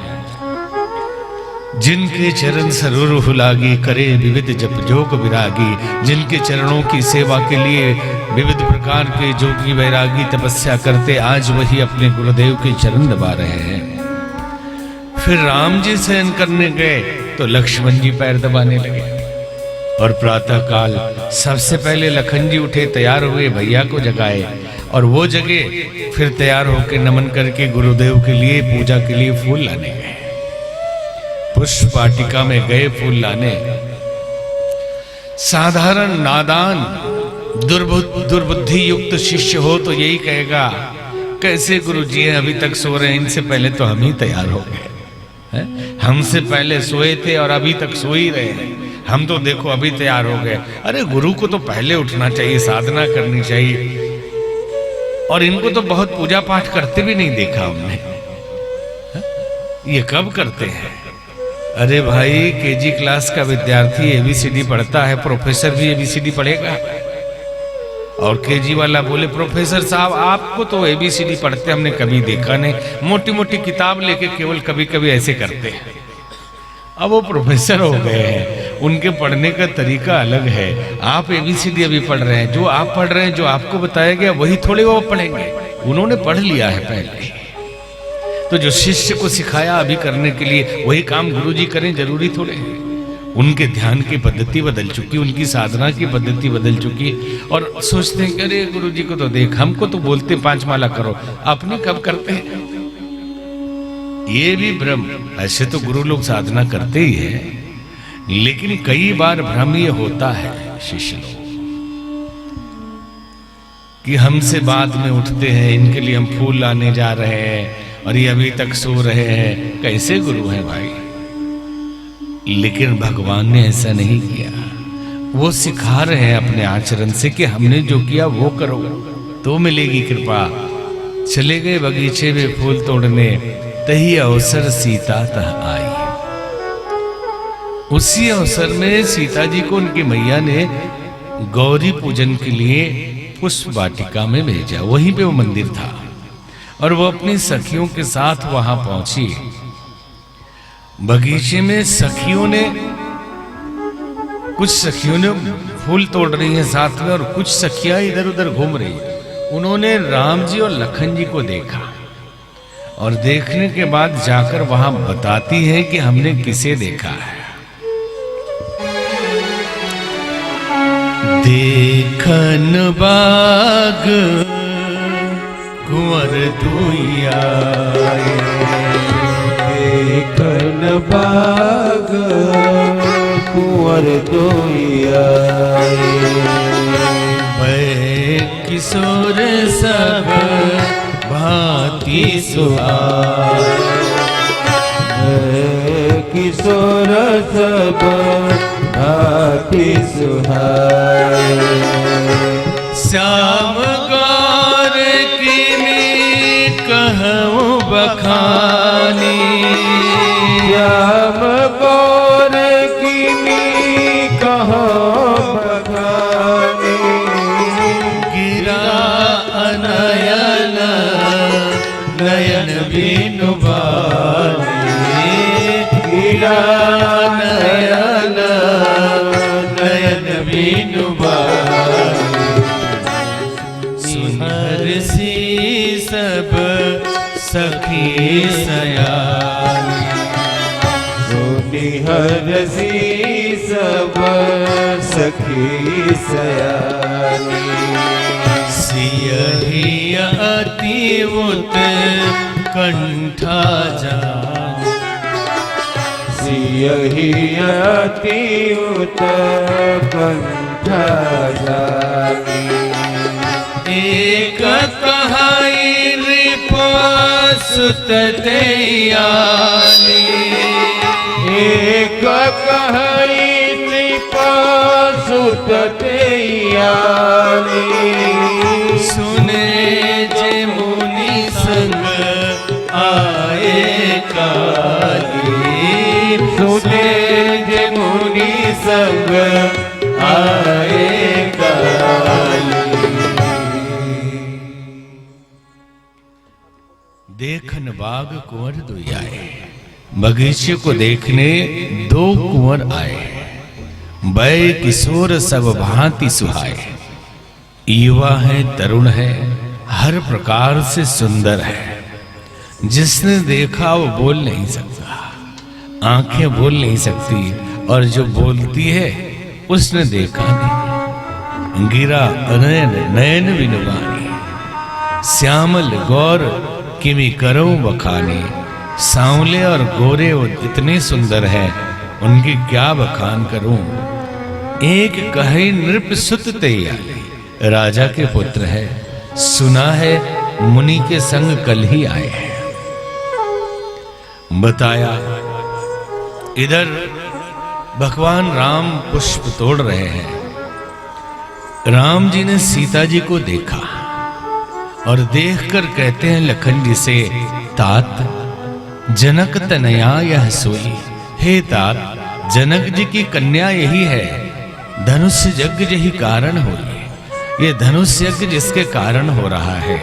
जिनके चरण सरोरुह लागी, करे विविध जप जोग विरागी। जिनके चरणों की सेवा के लिए विविध प्रकार के जोगी वैरागी तपस्या करते, आज वही अपने गुरुदेव के चरण दबा रहे हैं। फिर राम जी शयन करने गए तो लक्ष्मण जी पैर दबाने लगे। और प्रातः काल सबसे पहले लखन जी उठे, तैयार हुए, भैया को जगाए और वो जगे। फिर तैयार होकर नमन करके गुरुदेव के लिए पूजा के लिए फूल लाने गए। पुष्प वाटिका में गए फूल लाने। साधारण नादान दुर्बुद्धि युक्त शिष्य हो तो यही कहेगा कैसे गुरुजी हैं, अभी तक सो रहे हैं, इनसे पहले तो हम ही तैयार हो गए, हमसे पहले सोए थे और अभी तक सो ही रहे हैं, हम तो देखो अभी तैयार हो गए। अरे गुरु को तो पहले उठना चाहिए, साधना करनी चाहिए। और इनको तो बहुत पूजा पाठ करते भी नहीं देखा हमने, ये कब करते हैं। अरे भाई केजी क्लास का विद्यार्थी एबीसीडी पढ़ता है, प्रोफेसर भी एबीसीडी पढ़ेगा। और केजी वाला बोले प्रोफेसर साहब आपको तो एबीसीडी पढ़ते हमने कभी देखा नहीं, मोटी मोटी किताब लेके केवल कभी कभी ऐसे करते हैं। अब वो प्रोफेसर हो गए हैं, उनके पढ़ने का तरीका अलग है। आप एबीसीडी अभी पढ़ रहे हैं, जो आप पढ़ रहे हैं, जो आपको बताया गया वही थोड़े वो पढ़ेंगे, उन्होंने पढ़ लिया है पहले। तो जो शिष्य को सिखाया अभी करने के लिए वही काम गुरुजी करें जरूरी थोड़े है। उनके ध्यान की पद्धति बदल चुकी, उनकी साधना की पद्धति बदल चुकी, और सोचते हैं कि अरे गुरुजी को तो देख, हमको तो बोलते 5 माला करो, अपने कब करते हैं। ये भी भ्रम। ऐसे तो गुरु लोग साधना करते ही है, लेकिन कई बार भ्रम ये होता है शिष्य लोग कि हमसे बाद में उठते हैं, इनके लिए हम फूल लाने जा रहे हैं और ये अभी तक सो रहे हैं। कैसे गुरु हैं भाई। लेकिन भगवान ने ऐसा नहीं किया, वो सिखा रहे हैं अपने आचरण से कि हमने जो किया वो करो तो मिलेगी कृपा। चले गए बगीचे में फूल तोड़ने, तही अवसर सीता तह आई। उसी अवसर में सीता जी को उनकी मैया ने गौरी पूजन के लिए पुष्प वाटिका में भेजा। वहीं पे वो मंदिर था और वो अपनी सखियों के साथ वहां पहुंची। बगीचे में सखियों ने, कुछ सखियों ने फूल तोड़ रही हैं साथ में और कुछ सखियां इधर उधर घूम रही हैं। उन्होंने राम जी और लखन जी को देखा और देखने के बाद जाकर वहां बताती हैं कि हमने किसे देखा है। देखन बाग कुंवर दुइया, देखन बाग कुंवर दुइया, मैं किशोर सब भांति सुहाए, मैं किशोर सब भांति सुहाए। श्याम गौर की मैं कहूँ बखानी, श्याम गौर की मैं कहूँ बखानी, गिरा अनयन नयन बिनु बानी, गिरा नयन नयन बिनु बानी। सुनहर सी सब सखी सयानी, सुनिहर सी सब सखी सयानी। सियहि अति उत कंठा जानी। सियहि अति उत्कंठा जानी। एक कहाई सुत दयानी। एक कहाई सुत दयानी। सुने जे मुनि संग आए काली। सुने जे मुनि संग आए काली। देखन बाग कुंवर दुई आए। बगीचे को देखने दो कुंवर आए। बै किशोर सब भांति सुहाए। युवा है, तरुण है, हर प्रकार से सुंदर है। जिसने देखा वो बोल नहीं सकता, आंखें बोल नहीं सकती, और जो बोलती है उसने देखा नहीं। गिरा नयन नयन विनुवानी। श्यामल गौर किमी करो बखाने। सांवले और गोरे वो इतने सुंदर हैं, उनकी क्या बखान करूं। एक कहे नृप सुत तैयारी। राजा के पुत्र है, सुना है मुनि के संग कल ही आए हैं। बताया इधर भगवान राम पुष्प तोड़ रहे हैं। राम जी ने सीता जी को देखा और देखकर कहते हैं लखन जी से, तात जनक तनया यह सोई। हे तात, जनक जी की कन्या यही है। धनुष यज्ञ यही कारण हो। ये धनुष यज्ञ जिसके कारण हो रहा है,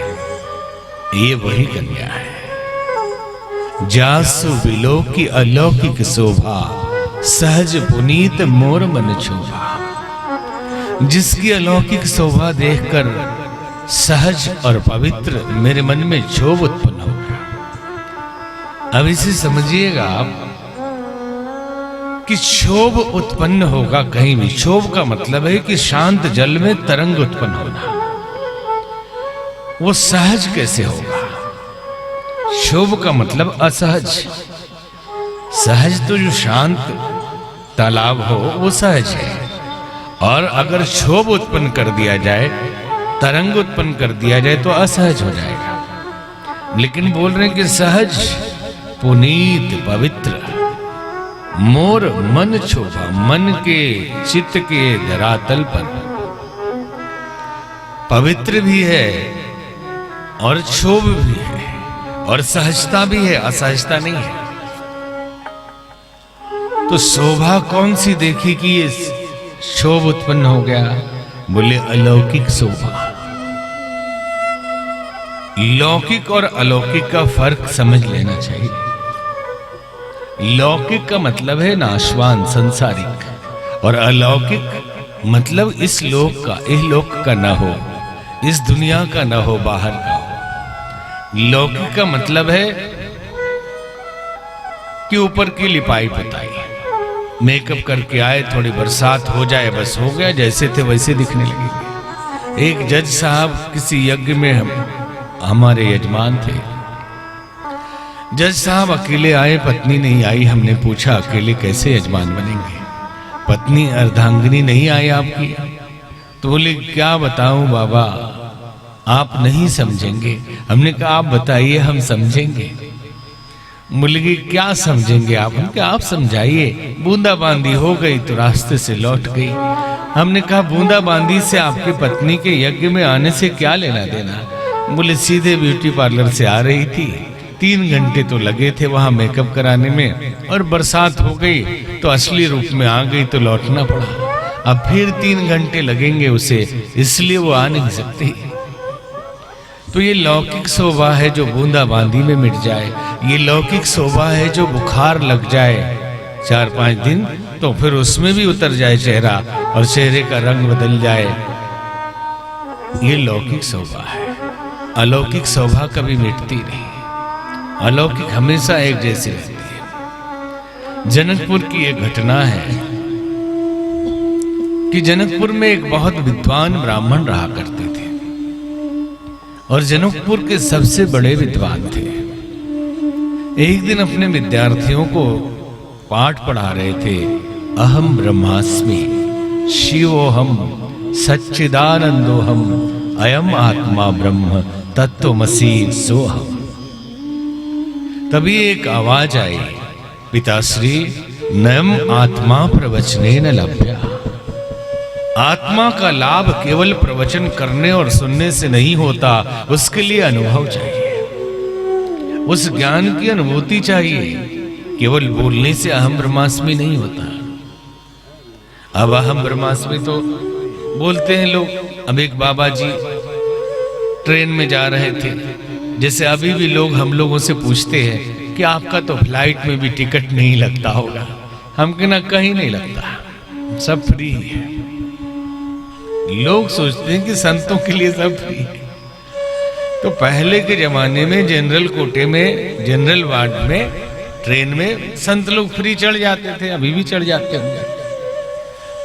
ये वही कन्या है। जासु विलोकी अलौकिक शोभा। सहज पुनीत मोर मन क्षोभा। जिसकी अलौकिक शोभा देखकर सहज और पवित्र मेरे मन में क्षोभ उत्पन्न हो गया। अब इसे समझिएगा आप कि क्षोभ उत्पन्न होगा कहीं भी। क्षोभ का मतलब है कि शांत जल में तरंग उत्पन्न होना। वो सहज कैसे होगा? क्षोभ का मतलब असहज। सहज तो जो शांत तालाब हो वो सहज है, और अगर क्षोभ उत्पन्न कर दिया जाए, तरंग उत्पन्न कर दिया जाए तो असहज हो जाएगा। लेकिन बोल रहे हैं कि सहज पुनीत पवित्र मोर मन क्षोभा। मन के चित्त के धरातल पर पवित्र भी है और क्षोभ भी है और सहजता भी है, असहजता नहीं है। तो शोभा कौन सी देखी कि ये क्षोभ उत्पन्न हो गया? बोले अलौकिक शोभा। लौकिक और अलौकिक का फर्क समझ लेना चाहिए। लौकिक का मतलब है नाशवान, संसारिक, और अलौकिक मतलब इस लोक का, इस लोक का ना हो, इस दुनिया का ना हो, बाहर का हो। लौकिक का मतलब है कि ऊपर की लिपाई पुताई, मेकअप करके आए, थोड़ी बरसात हो जाए, बस हो गया, जैसे थे वैसे दिखने लगेंगे। एक जज साहब किसी यज्ञ में हमारे यजमान थे। जज साहब अकेले आए, पत्नी नहीं आई। हमने पूछा अकेले कैसे यजमान बनेंगे? पत्नी अर्धांगिनी नहीं आई आपकी? तो बोले क्या बताऊं बाबा, आप नहीं समझेंगे। हमने कहा आप बताइए, हम समझेंगे। बोले क्या समझेंगे आप? हम क्या आप समझाइए। बूंदाबांदी हो गई तो रास्ते से लौट गई। हमने कहा बूंदाबांदी से आपकी पत्नी के यज्ञ में आने से क्या लेना देना? बोले सीधे ब्यूटी पार्लर से आ रही थी, 3 घंटे तो लगे थे वहां मेकअप कराने में, और बरसात हो गई तो असली रूप में आ गई तो लौटना पड़ा। अब फिर 3 घंटे लगेंगे उसे, इसलिए वो आ नहीं सकती। तो ये लौकिक शोभा है जो बूंदाबांदी में मिट जाए। ये लौकिक शोभा है जो बुखार लग जाए 4-5 दिन तो फिर उसमें भी उतर जाए चेहरा और चेहरे का रंग बदल जाए। ये लौकिक शोभा है। अलौकिक शोभा कभी मिटती नहीं। अलौकिक हमेशा एक जैसी रहती है। जनकपुर की एक घटना है कि जनकपुर में एक बहुत विद्वान ब्राह्मण रहा करते थे और जनकपुर के सबसे बड़े विद्वान थे। एक दिन अपने विद्यार्थियों को पाठ पढ़ा रहे थे। अहम ब्रह्मास्मि शिवोहम सच्चिदानंदोहम अयम आत्मा ब्रह्म तत्वमसि सोहम। तभी एक आवाज आई, पिताश्री नयम आत्मा प्रवचनेन लभ्या। आत्मा का लाभ केवल प्रवचन करने और सुनने से नहीं होता, उसके लिए अनुभव चाहिए, उस ज्ञान की अनुभूति चाहिए। केवल बोलने से अहम ब्रह्मास्मि नहीं होता। अब अहम ब्रह्मास्मि तो बोलते हैं लोग। अब एक बाबा जी ट्रेन में जा रहे थे, जैसे अभी भी लोग हम लोगों से पूछते हैं कि आपका तो फ्लाइट में भी टिकट नहीं लगता होगा। हम कहना कहीं नहीं लगता, सब फ्री है। लोग सोचते हैं कि संतों के लिए सब फ्री है। तो पहले के जमाने में जनरल कोटे में, जनरल वार्ड में, ट्रेन में संत लोग फ्री चढ़ जाते थे, अभी भी चढ़ जाते होंगे।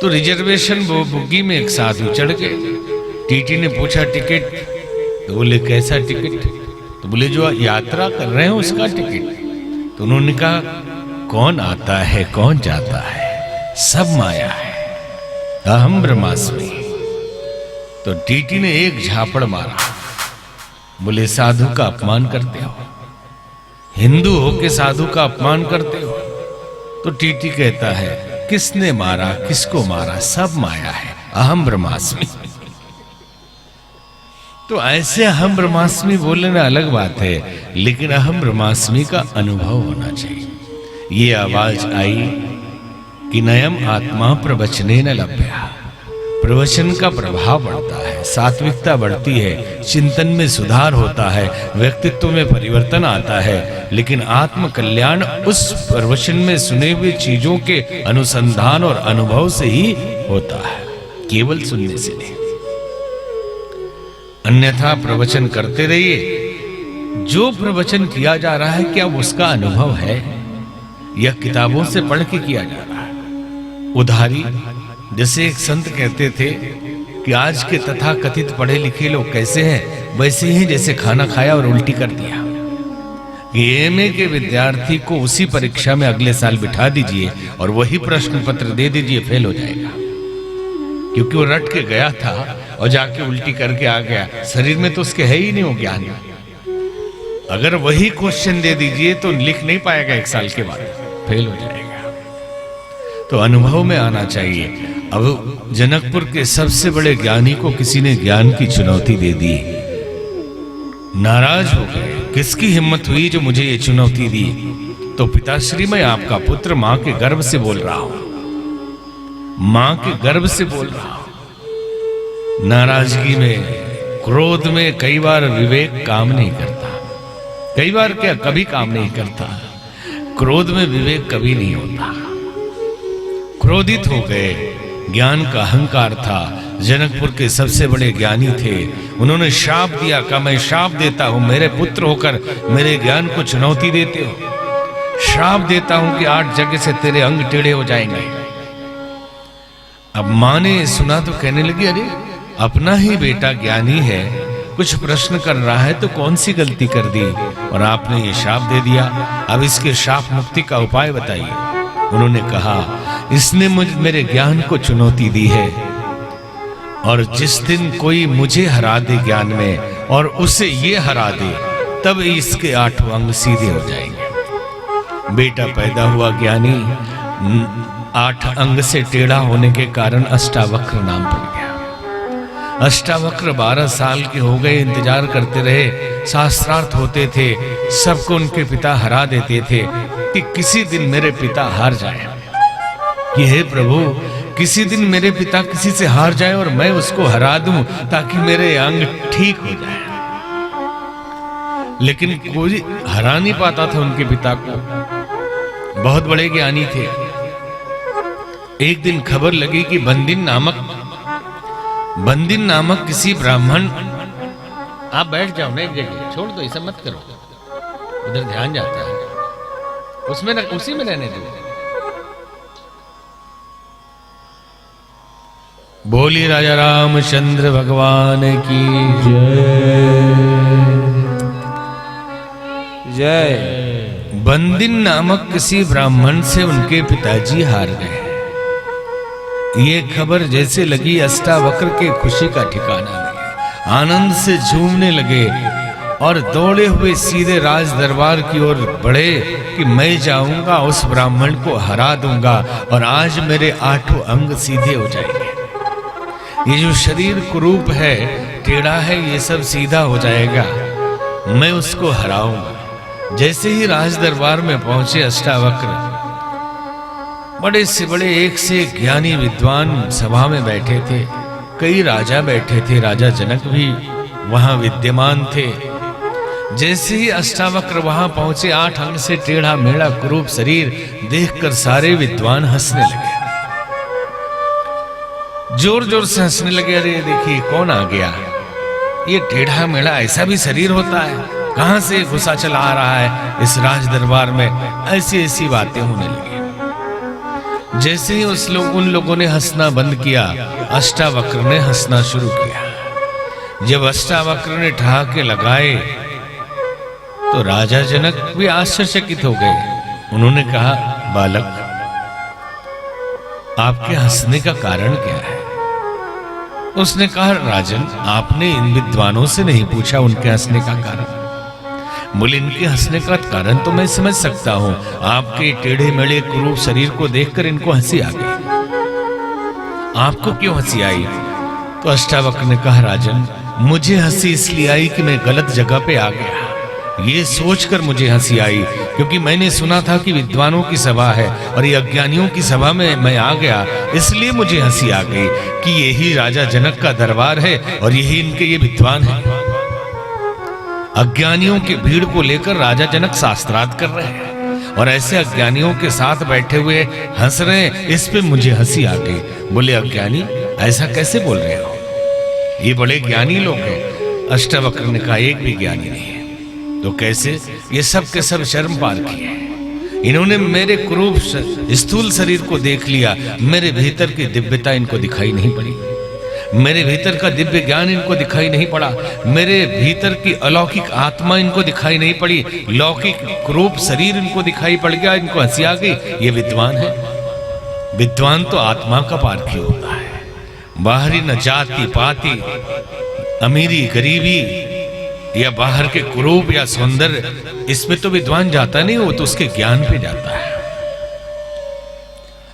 तो रिजर्वेशन बुग्गी में एक साधु चढ़ गए। टीटी ने पूछा टिकट, तो बोले कैसा टिकट? तो बोले जो यात्रा कर रहे हैं उसका टिकट। तो उन्होंने कहा कौन आता है कौन जाता है, सब माया है, अहम ब्रह्मास्मि। तो टीटी ने एक झापड़ मारा, बोले साधु का अपमान करते हो, हिंदू हो के साधु का अपमान करते हो। तो टीटी कहता है किसने मारा किसको मारा, सब माया है, अहम ब्रह्मास्मि। तो ऐसे अहम ब्रह्मास्मि बोलना अलग बात है, लेकिन अहम ब्रह्मास्मि का अनुभव होना चाहिए। ये आवाज आई कि नयम आत्मा प्रवचनेन लभ्या। प्रवचन का प्रभाव बढ़ता है, सात्विकता बढ़ती है, चिंतन में सुधार होता है, व्यक्तित्व में परिवर्तन आता है। लेकिन आत्म कल्याण उस प्रवचन में सुने हुए चीजों के अनुसंधान और अनुभव से ही होता है, केवल सुनने से नहीं। अन्यथा प्रवचन करते रहिए, जो प्रवचन किया जा रहा है क्या उसका अनुभव है या किताबों से पढ़ के किया जा रहा है? उधारी, जैसे एक संत कहते थे कि आज के तथा कथित पढ़े लिखे लोग कैसे हैं, वैसे ही जैसे खाना खाया और उल्टी कर दिया। एमए के विद्यार्थी को उसी परीक्षा में अगले साल बिठा दीजिए और वही प्रश्न पत्र दे दीजिए, फेल हो जाएगा, क्योंकि वो रट के गया था और जाके उल्टी करके आ गया। शरीर में तो उसके है ही नहीं वो ज्ञान। अगर वही क्वेश्चन दे दीजिए तो लिख नहीं पाएगा, एक साल के बाद फेल हो जाएगा। तो अनुभव में आना चाहिए। अब जनकपुर के सबसे बड़े ज्ञानी को किसी ने ज्ञान की चुनौती दे दी, नाराज हो गए। किसकी हिम्मत हुई जो मुझे ये चुनौती दी? तो पिताश्री, मैं आपका पुत्र मां के गर्भ से बोल रहा हूं, मां के गर्भ से बोल रहा हूं। नाराजगी में, क्रोध में कई बार विवेक काम नहीं करता, कई बार क्या कभी काम नहीं करता। क्रोध में विवेक कभी नहीं होता। क्रोधित हो गए, ज्ञान का अहंकार था। जनकपुर के सबसे बड़े ज्ञानी थे, उन्होंने श्राप दिया कि मैं श्राप देता हूं, मेरे पुत्र होकर मेरे ज्ञान को चुनौती देते हो। श्राप देता हूं कि 8 जगह से तेरे अंग टेढ़े हो जाएंगे। अब मां ने सुना तो कहने लगी, अरे अपना ही बेटा ज्ञानी है, कुछ प्रश्न कर रहा है तो कौन सी गलती कर दी और आपने ये श्राप दे दिया। अब इसके श्राप मुक्ति का उपाय बताइए। उन्होंने कहा, इसने मेरे ज्ञान को चुनौती दी है और जिस दिन कोई मुझे हरा दे ज्ञान में और उसे ये हरा दे, तब इसके 8 अंग सीधे हो जाएंगे। बेटा पैदा हुआ ज्ञानी, 8 अंग से टेढ़ा होने के कारण अष्टावक्र नाम पड़ गया। अष्टावक्र 12 साल के हो गए, इंतजार करते रहे, शास्त्रार्थ होते थे, सबको उनके पिता हरा देते थे कि किसी दिन मेरे पिता हार जाए। कि हे प्रभु, किसी दिन मेरे पिता किसी से हार जाए और मैं उसको हरा दूं ताकि मेरे अंग ठीक हो जाए। लेकिन कोई हरा नहीं पाता था उनके पिता को। बहुत बड़े ज्ञानी थे। एक दिन खबर लगी कि बंदिन नामक किसी ब्राह्मण, आप बैठ जाओ ना एक जगह, छोड़ दो, ऐसा मत करो, उधर ध्यान जाता है, उसमें उसी में रहने दो। बोली राजा रामचंद्र भगवान की जय। जय। बंदिन नामक किसी ब्राह्मण से उनके पिताजी हार गए। ये खबर जैसे लगी अष्टावक्र के खुशी का ठिकाना नहीं। आनंद से झूमने लगे और दौड़े हुए सीधे राज दरबार की ओर बढ़े कि मैं जाऊंगा, उस ब्राह्मण को हरा दूंगा और आज मेरे 8 अंग सीधे हो जाएंगे। ये जो शरीर कुरूप है, टेढ़ा है, ये सब सीधा हो जाएगा, मैं उसको हराऊंगा। जैसे ही राज दरबार में पहुंचे अष्टावक्र, बड़े से बड़े एक से एक ज्ञानी विद्वान सभा में बैठे थे। कई राजा बैठे थे, राजा जनक भी वहां विद्यमान थे। जैसे ही अष्टावक्र वहां पहुंचे, 8 अंग से टेढ़ा मेढ़ा कुरूप शरीर देखकर सारे विद्वान हंसने लगे, जोर जोर से हंसने लगे। अरे देखिए कौन आ गया, ये टेढ़ा मेढ़ा ऐसा भी शरीर होता है, कहां से घुसा चला आ रहा है इस राज दरबार में। ऐसी ऐसी बातें होने लगी। जैसे ही उन लोगों ने हंसना बंद किया, अष्टावक्र ने हंसना शुरू किया। जब अष्टावक्र ने ठहाके लगाए तो राजा जनक भी आश्चर्यचकित हो गए। उन्होंने कहा, बालक, आपके हंसने का कारण क्या है? उसने कहा, राजन, आपने इन विद्वानों से नहीं पूछा उनके हंसने का कारण। बोले, इनके हंसने का कारण तो मैं समझ सकता हूं, आपके टेढ़े मेढ़े कुरूप शरीर को देखकर इनको हंसी आ गई। आपको क्यों हंसी आई? तो अष्टावक्र ने कहा, राजन, मुझे हंसी इसलिए आई कि मैं गलत जगह पे आ गया। ये सोचकर मुझे हंसी आई क्योंकि मैंने सुना था कि विद्वानों की सभा है और ये अज्ञानियों की सभा में मैं आ गया, इसलिए मुझे हंसी आ गई कि यही राजा जनक का दरबार है और यही इनके ये विद्वान हैं। अज्ञानियों की भीड़ को लेकर राजा जनक शास्त्रार्थ कर रहे हैं और ऐसे अज्ञानियों के साथ बैठे हुए हंस रहे हैं, इस पे मुझे हंसी आ गई। बोले, अज्ञानी, ऐसा कैसे बोल रहे हो? ये बड़े ज्ञानी लोग हैं। अष्टावक्र ने कहा, एक भी ज्ञानी नहीं है। तो कैसे? ये सब के सब शर्म पार किए। इन्होंने मेरे कुरूप स्थूल शरीर को देख लिया, मेरे भीतर की दिव्यता इनको दिखाई नहीं पड़ी, मेरे भीतर का दिव्य ज्ञान इनको दिखाई नहीं पड़ा, मेरे भीतर की अलौकिक आत्मा इनको दिखाई नहीं पड़ी, लौकिक कुरूप शरीर इनको दिखाई पड़ गया, इनको हंसी आ गई। ये विद्वान है। विद्वान तो आत्मा का पारखी होता है। बाहरी न जाति पाति, अमीरी गरीबी या बाहर के कुरूप या सौंदर्य, इसमें तो विद्वान जाता नहीं, वो तो उसके ज्ञान पे जाता है।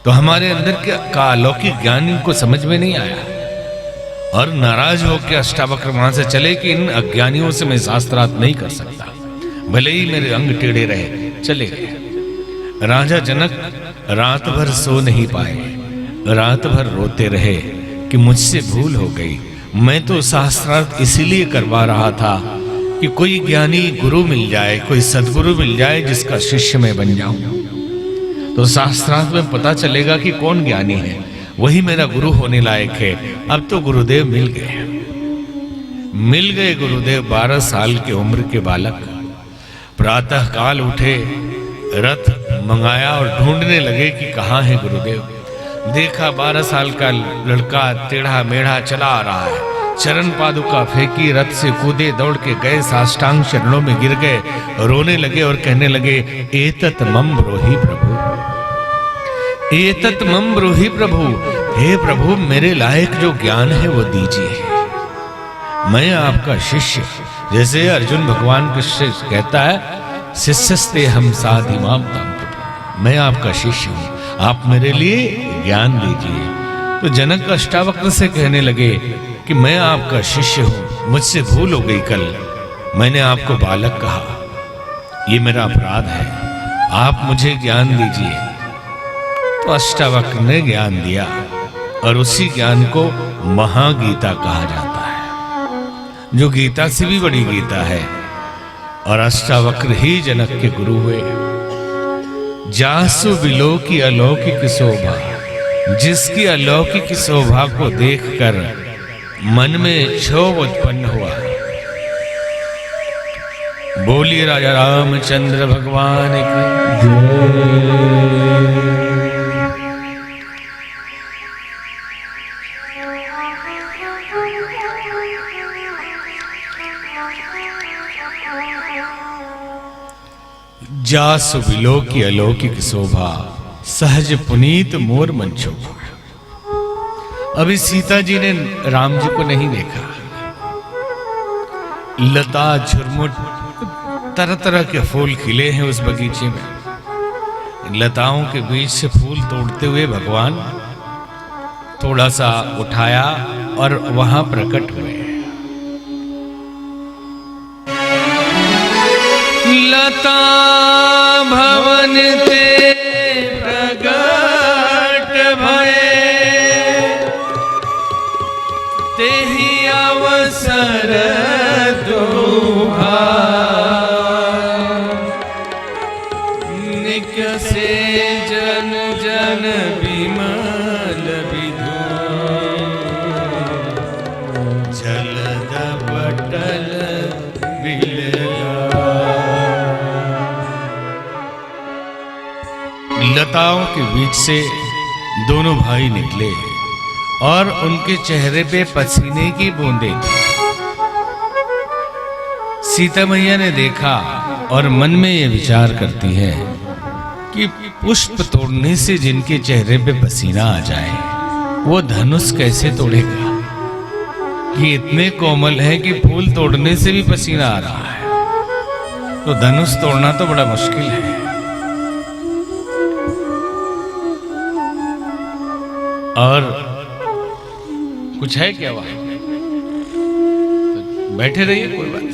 तो हमारे अंदर का अलौकिक ज्ञान इनको समझ में नहीं आया और नाराज होकर अष्टावक्र वहां से चले कि इन अज्ञानियों से मैं शास्त्रार्थ नहीं कर सकता, भले ही मेरे अंग टेढ़े रहे। चले गए। राजा जनक रात भर सो नहीं पाए, रात भर रोते रहे कि मुझसे भूल हो गई। मैं तो शास्त्रार्थ इसीलिए करवा रहा था कि कोई ज्ञानी गुरु मिल जाए, कोई सदगुरु मिल जाए जिसका शिष्य मैं बन जाऊं, तो शास्त्रार्थ में पता चलेगा कि कौन ज्ञानी है, वही मेरा गुरु होने लायक है। अब तो गुरुदेव मिल गए गुरुदेव। 12 साल की उम्र के बालक प्रातः काल उठे, रथ मंगाया और ढूंढने लगे कि कहाँ है गुरुदेव। देखा 12 साल का लड़का टेढ़ा मेढ़ा चला आ रहा है, चरण पादुका फेंकी, रथ से कूदे, दौड़ के गए, साष्टांग चरणों में गिर गए, रोने लगे और कहने लगे, एतत मम ब्रोहि प्रभु, एतत मम ब्रोहि प्रभु, हे प्रभु, मेरे लायक जो ज्ञान है वो दीजिए। मैं आपका शिष्य, जैसे अर्जुन भगवान कृष्ण कहता है, शिष्यस्ते हम साधि माम ताम प्रभु, मैं आपका शिष्य हूं, आप मेरे लिए ज्ञान दीजिए। तो जनक अष्टावक्र से कहने लगे कि मैं आपका शिष्य हूं, मुझसे भूल हो गई, कल मैंने आपको बालक कहा, ये मेरा अपराध है, आप मुझे ज्ञान दीजिए। तो अष्टावक्र ने ज्ञान दिया और उसी ज्ञान को महागीता कहा जाता है, जो गीता से भी बड़ी गीता है। और अष्टावक्र ही जनक के गुरु हुए। जासु बिलो की अलौकिक शोभा, जिसकी अलौकिक शोभा को देखकर मन में क्षोभ उत्पन्न हुआ। बोलिए राजा रामचंद्र भगवान की जय। जासु विलो की अलौकिक शोभा, सहज पुनीत मोर मंचोभा। अभी सीता जी ने राम जी को नहीं देखा। लता झुरमुट तरह तरह के फूल खिले हैं उस बगीचे में। लताओं के बीच से फूल तोड़ते हुए भगवान थोड़ा सा उठाया और वहां प्रकट हुए। लता भवन ते प्रगट भये, तेहि अवसर दुहा, निकसे जन जन विमल विधु, जलद पटल बिलगा। लताओं के बीच से दोनों भाई निकले और उनके चेहरे पे पसीने की बूंदें थी। सीता मैया ने देखा और मन में ये विचार करती है कि पुष्प तोड़ने से जिनके चेहरे पे पसीना आ जाए वो धनुष कैसे तोड़ेगा। ये इतने कोमल है कि फूल तोड़ने से भी पसीना आ रहा है, तो धनुष तोड़ना तो बड़ा मुश्किल है। और कुछ है क्या वहां? तो बैठे रहिए, कोई बात नहीं।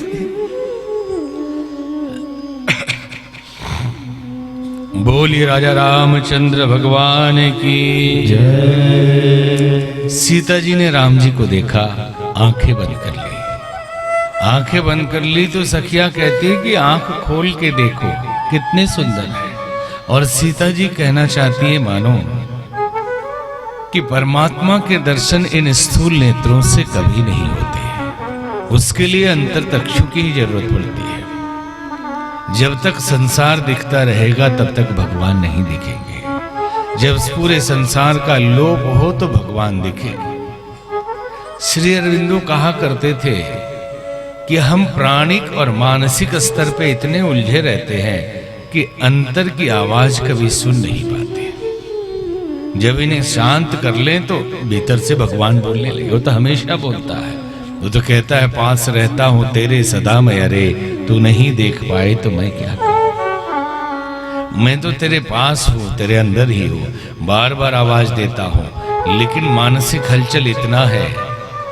बोलिए राजा रामचंद्र भगवान की जय। सीता जी ने राम जी को देखा, आंखें बंद कर ली। आंखें बंद कर ली तो सखिया कहती है कि आंख खोल के देखो कितने सुंदर है। और सीता जी कहना चाहती है मानो कि परमात्मा के दर्शन इन स्थूल नेत्रों से कभी नहीं होते। उसके लिए अंतर्चक्षु की ही जरूरत पड़ती है। जब तक संसार दिखता रहेगा तब तक भगवान नहीं दिखेंगे। जब पूरे संसार का लोप हो तो भगवान दिखेंगे। श्री अरविंदो कहा करते थे कि हम प्राणिक और मानसिक स्तर पे इतने उलझे रहते हैं कि अंतर की आवाज कभी सुन नहीं पाते। जब इन्हें शांत कर लें तो भीतर से भगवान बोलने लगे। वो तो हमेशा बोलता है, वो तो कहता है पास रहता हूं तेरे सदा मैं, अरे तू नहीं देख पाए तो मैं क्या करूं। मैं तो तेरे पास हूं, तेरे अंदर ही हूं, बार बार आवाज देता हूं, लेकिन मानसिक हलचल इतना है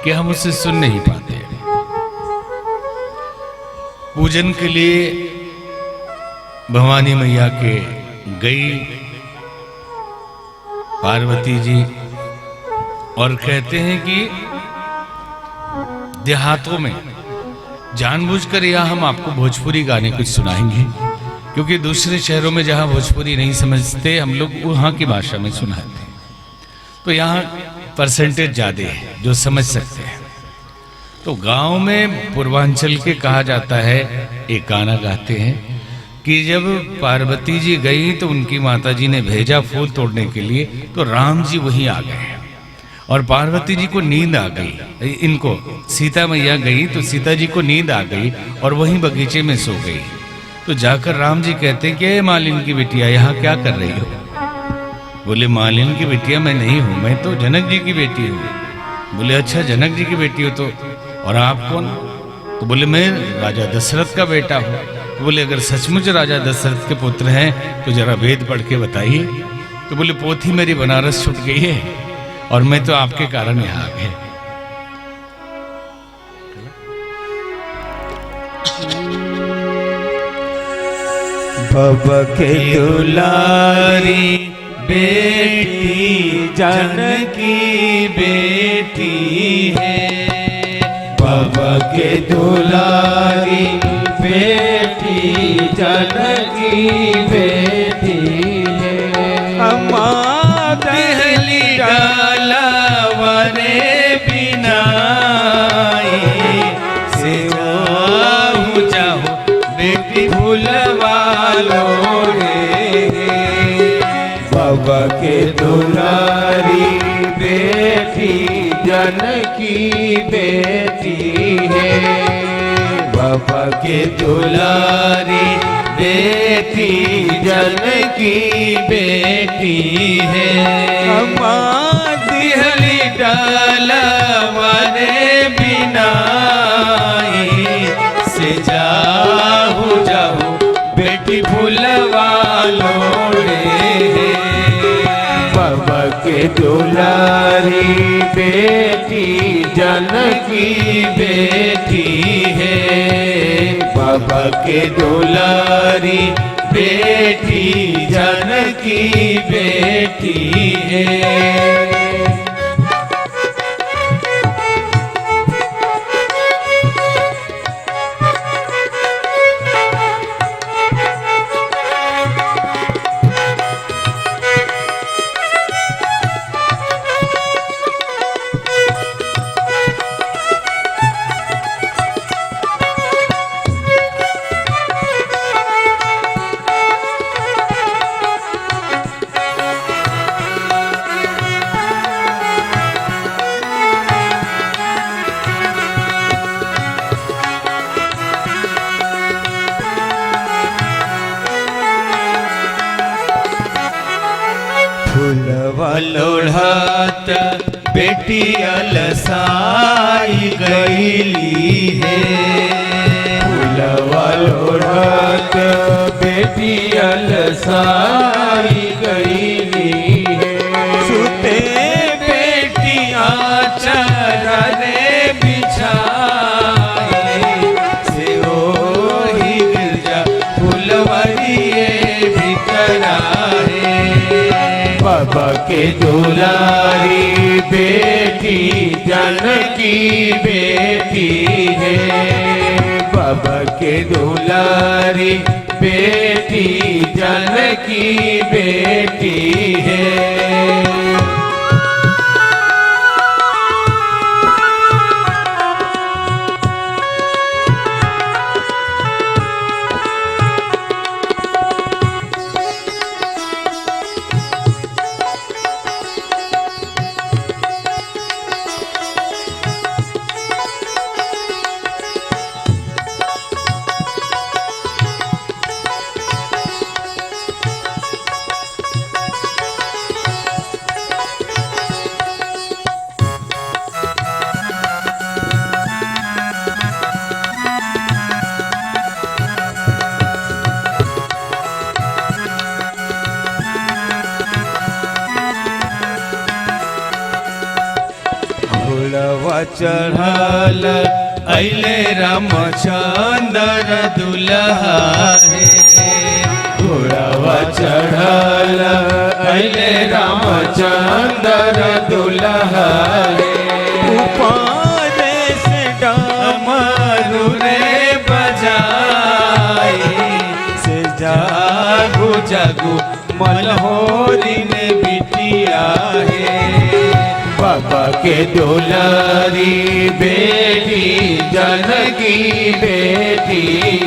कि हम उसे सुन नहीं पाते। पूजन के लिए भवानी मैया के गई पार्वती जी और कहते हैं कि देहातों में जानबूझकर यह हम आपको भोजपुरी गाने कुछ सुनाएंगे, क्योंकि दूसरे शहरों में जहां भोजपुरी नहीं समझते हम लोग वहां की भाषा में सुनाते हैं, तो यहाँ परसेंटेज ज्यादा है जो समझ सकते हैं। तो गांव में पूर्वांचल के कहा जाता है, एक गाना गाते हैं कि जब पार्वती जी गई तो उनकी माता जी ने भेजा फूल तोड़ने के लिए, तो राम जी वहीं आ गए और पार्वती जी को नींद आ गई। इनको सीता मैया गई तो सीता जी को नींद आ गई और वहीं बगीचे में सो गई। तो जाकर राम जी कहते हैं कि मालिन की बिटिया यहाँ क्या कर रही हो? बोले मालिन की बिटिया मैं नहीं हूँ, मैं तो जनक जी की बेटी हूँ। बोले अच्छा जनक जी की बेटी हो तो और आप कौन? तो बोले मैं राजा दशरथ का बेटा हूँ। तो बोले अगर सचमुच राजा दशरथ के पुत्र हैं तो जरा वेद पढ़ के बताइए। तो बोले पोथी मेरी बनारस छूट गई है और मैं तो आपके कारण यहाँ आ गए। बाबा के दुलारी बेटी जानकी बेटी है, बाबा के दुलारी बेटी जानकी बेटी है। अम्मा दहली डाला वरे बिना से जाओ बेटी भूलवा लो रे। बाबा के दुलारी बेटी जानकी बेटी है, बाबा के दुलारी बेटी जानकी बेटी है। दिहली डाला मारे बिना से जाहू जाहू बेटी फूलवा लोड़े। बाबा के दुलारी बेटी जानकी बेटी है। बाबा के दुलारी बेटी जानकी बेटी है। फूलवा लोढ़ात बेटी अलसाई गईली है। फूलवा लोढ़ात बेटी अलसाई गईली है। सुते बेटियां चरने बिछाए से ओही गिरजा फुलवरिए भीतर आए। बाबा के दुलारी बेटी जानकी बेटी है। बाबा के दुलारी बेटी जानकी बेटी है। फूलवा चढ़ल अइले रामचंद्र दुल्हा है। फूलवा चढ़ल अइले रामचंद्र दुल्हा है। ऊपर से डमरू रे बजाई से जागू जागू मलहोरी ने बिटिया है। बाबा के दुलारी बेटी जानकी बेटी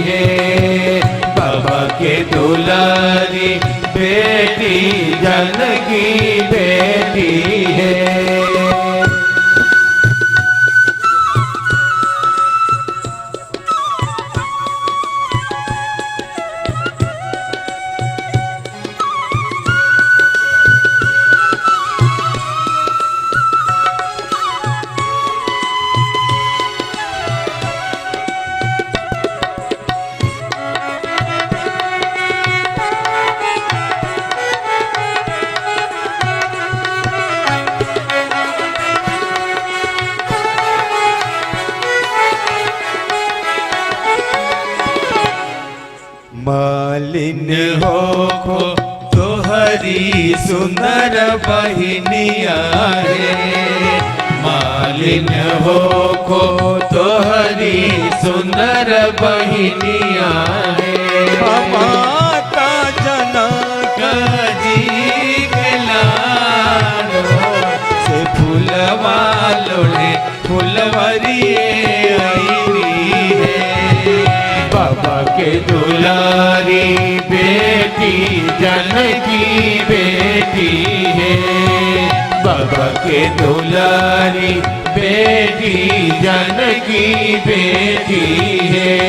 है। बाबा के दुलारी बेटी जानकी बेटी है। मालिन होखो तोहरी सुंदर बहिनिया है। मालिन होखो तोहरी सुंदर बहिनिया है। माता जनक जी के लाडो से फूलवा लोढ़े फुलवरिए आईनी है। बाबा के दुलारी बेटी जानकी बेटी है। बाबा के दुलारी बेटी जानकी बेटी है।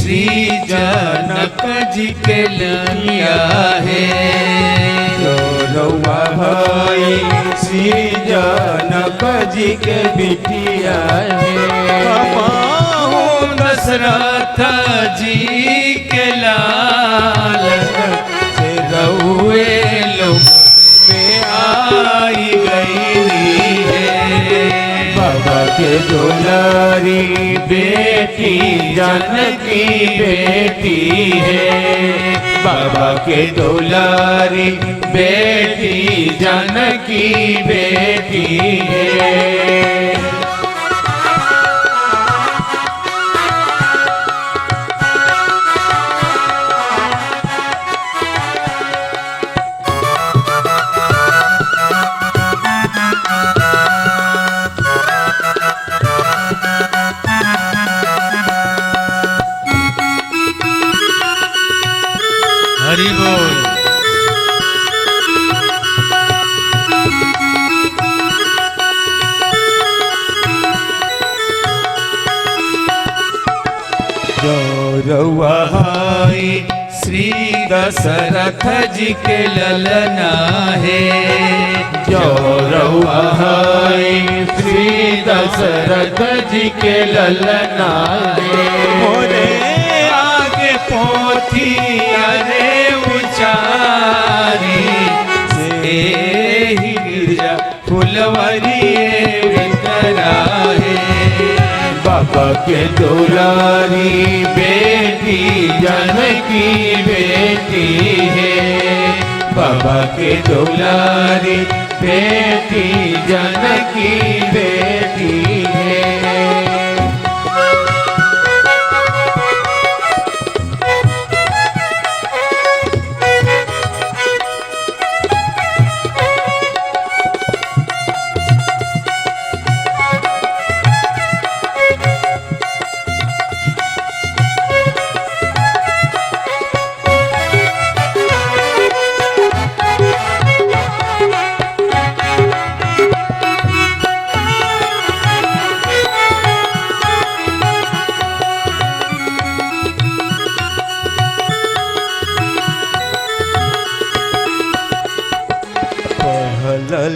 श्री जनक जी के लिया है, रउआ भाई श्री जनक जी के बिटिया है। दशरथ जी के लाल से रउए लोग में आई गई है। बाबा के दुलारी बेटी जानकी बेटी है। बाबा के दुलारी बेटी जानकी बेटी है। हरि बोल। जो रउआ श्री दशरथ जी के ललना है, जो रउआ श्री दशरथ जी के ललना है। मोरे आगे पोथी अरे उचारी से ही गिरजा फुलवरी वितरा है। बाबा के दुलारी बेटी जानकी बेटी है। बाबा के दुलारी बेटी जानकी बेटी है।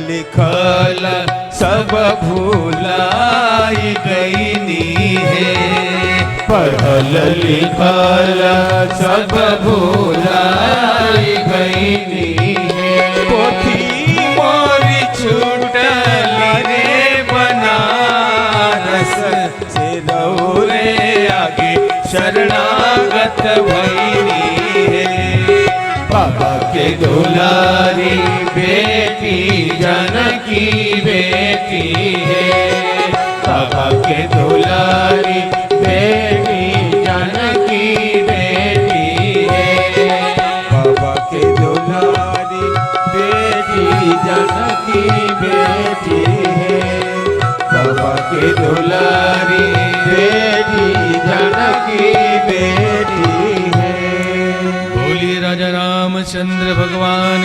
लिखल सब भूलाई गईनी है। पढ़ल लिखल सब भूलाई गईनी है। पोथी मोरी छूटल रे बनारस से रउरे आगे शरणागत भईनी है। बाबा के दुलारी बेटी जानकी बेटी है। बाबा के दुलारी बेटी जानकी बेटी है। बाबा के दुलारी बेटी जानकी बेटी है। बाबा के दुलारी बेटी जानकी बेटी है। बोलिए राजा रामचंद्र भगवान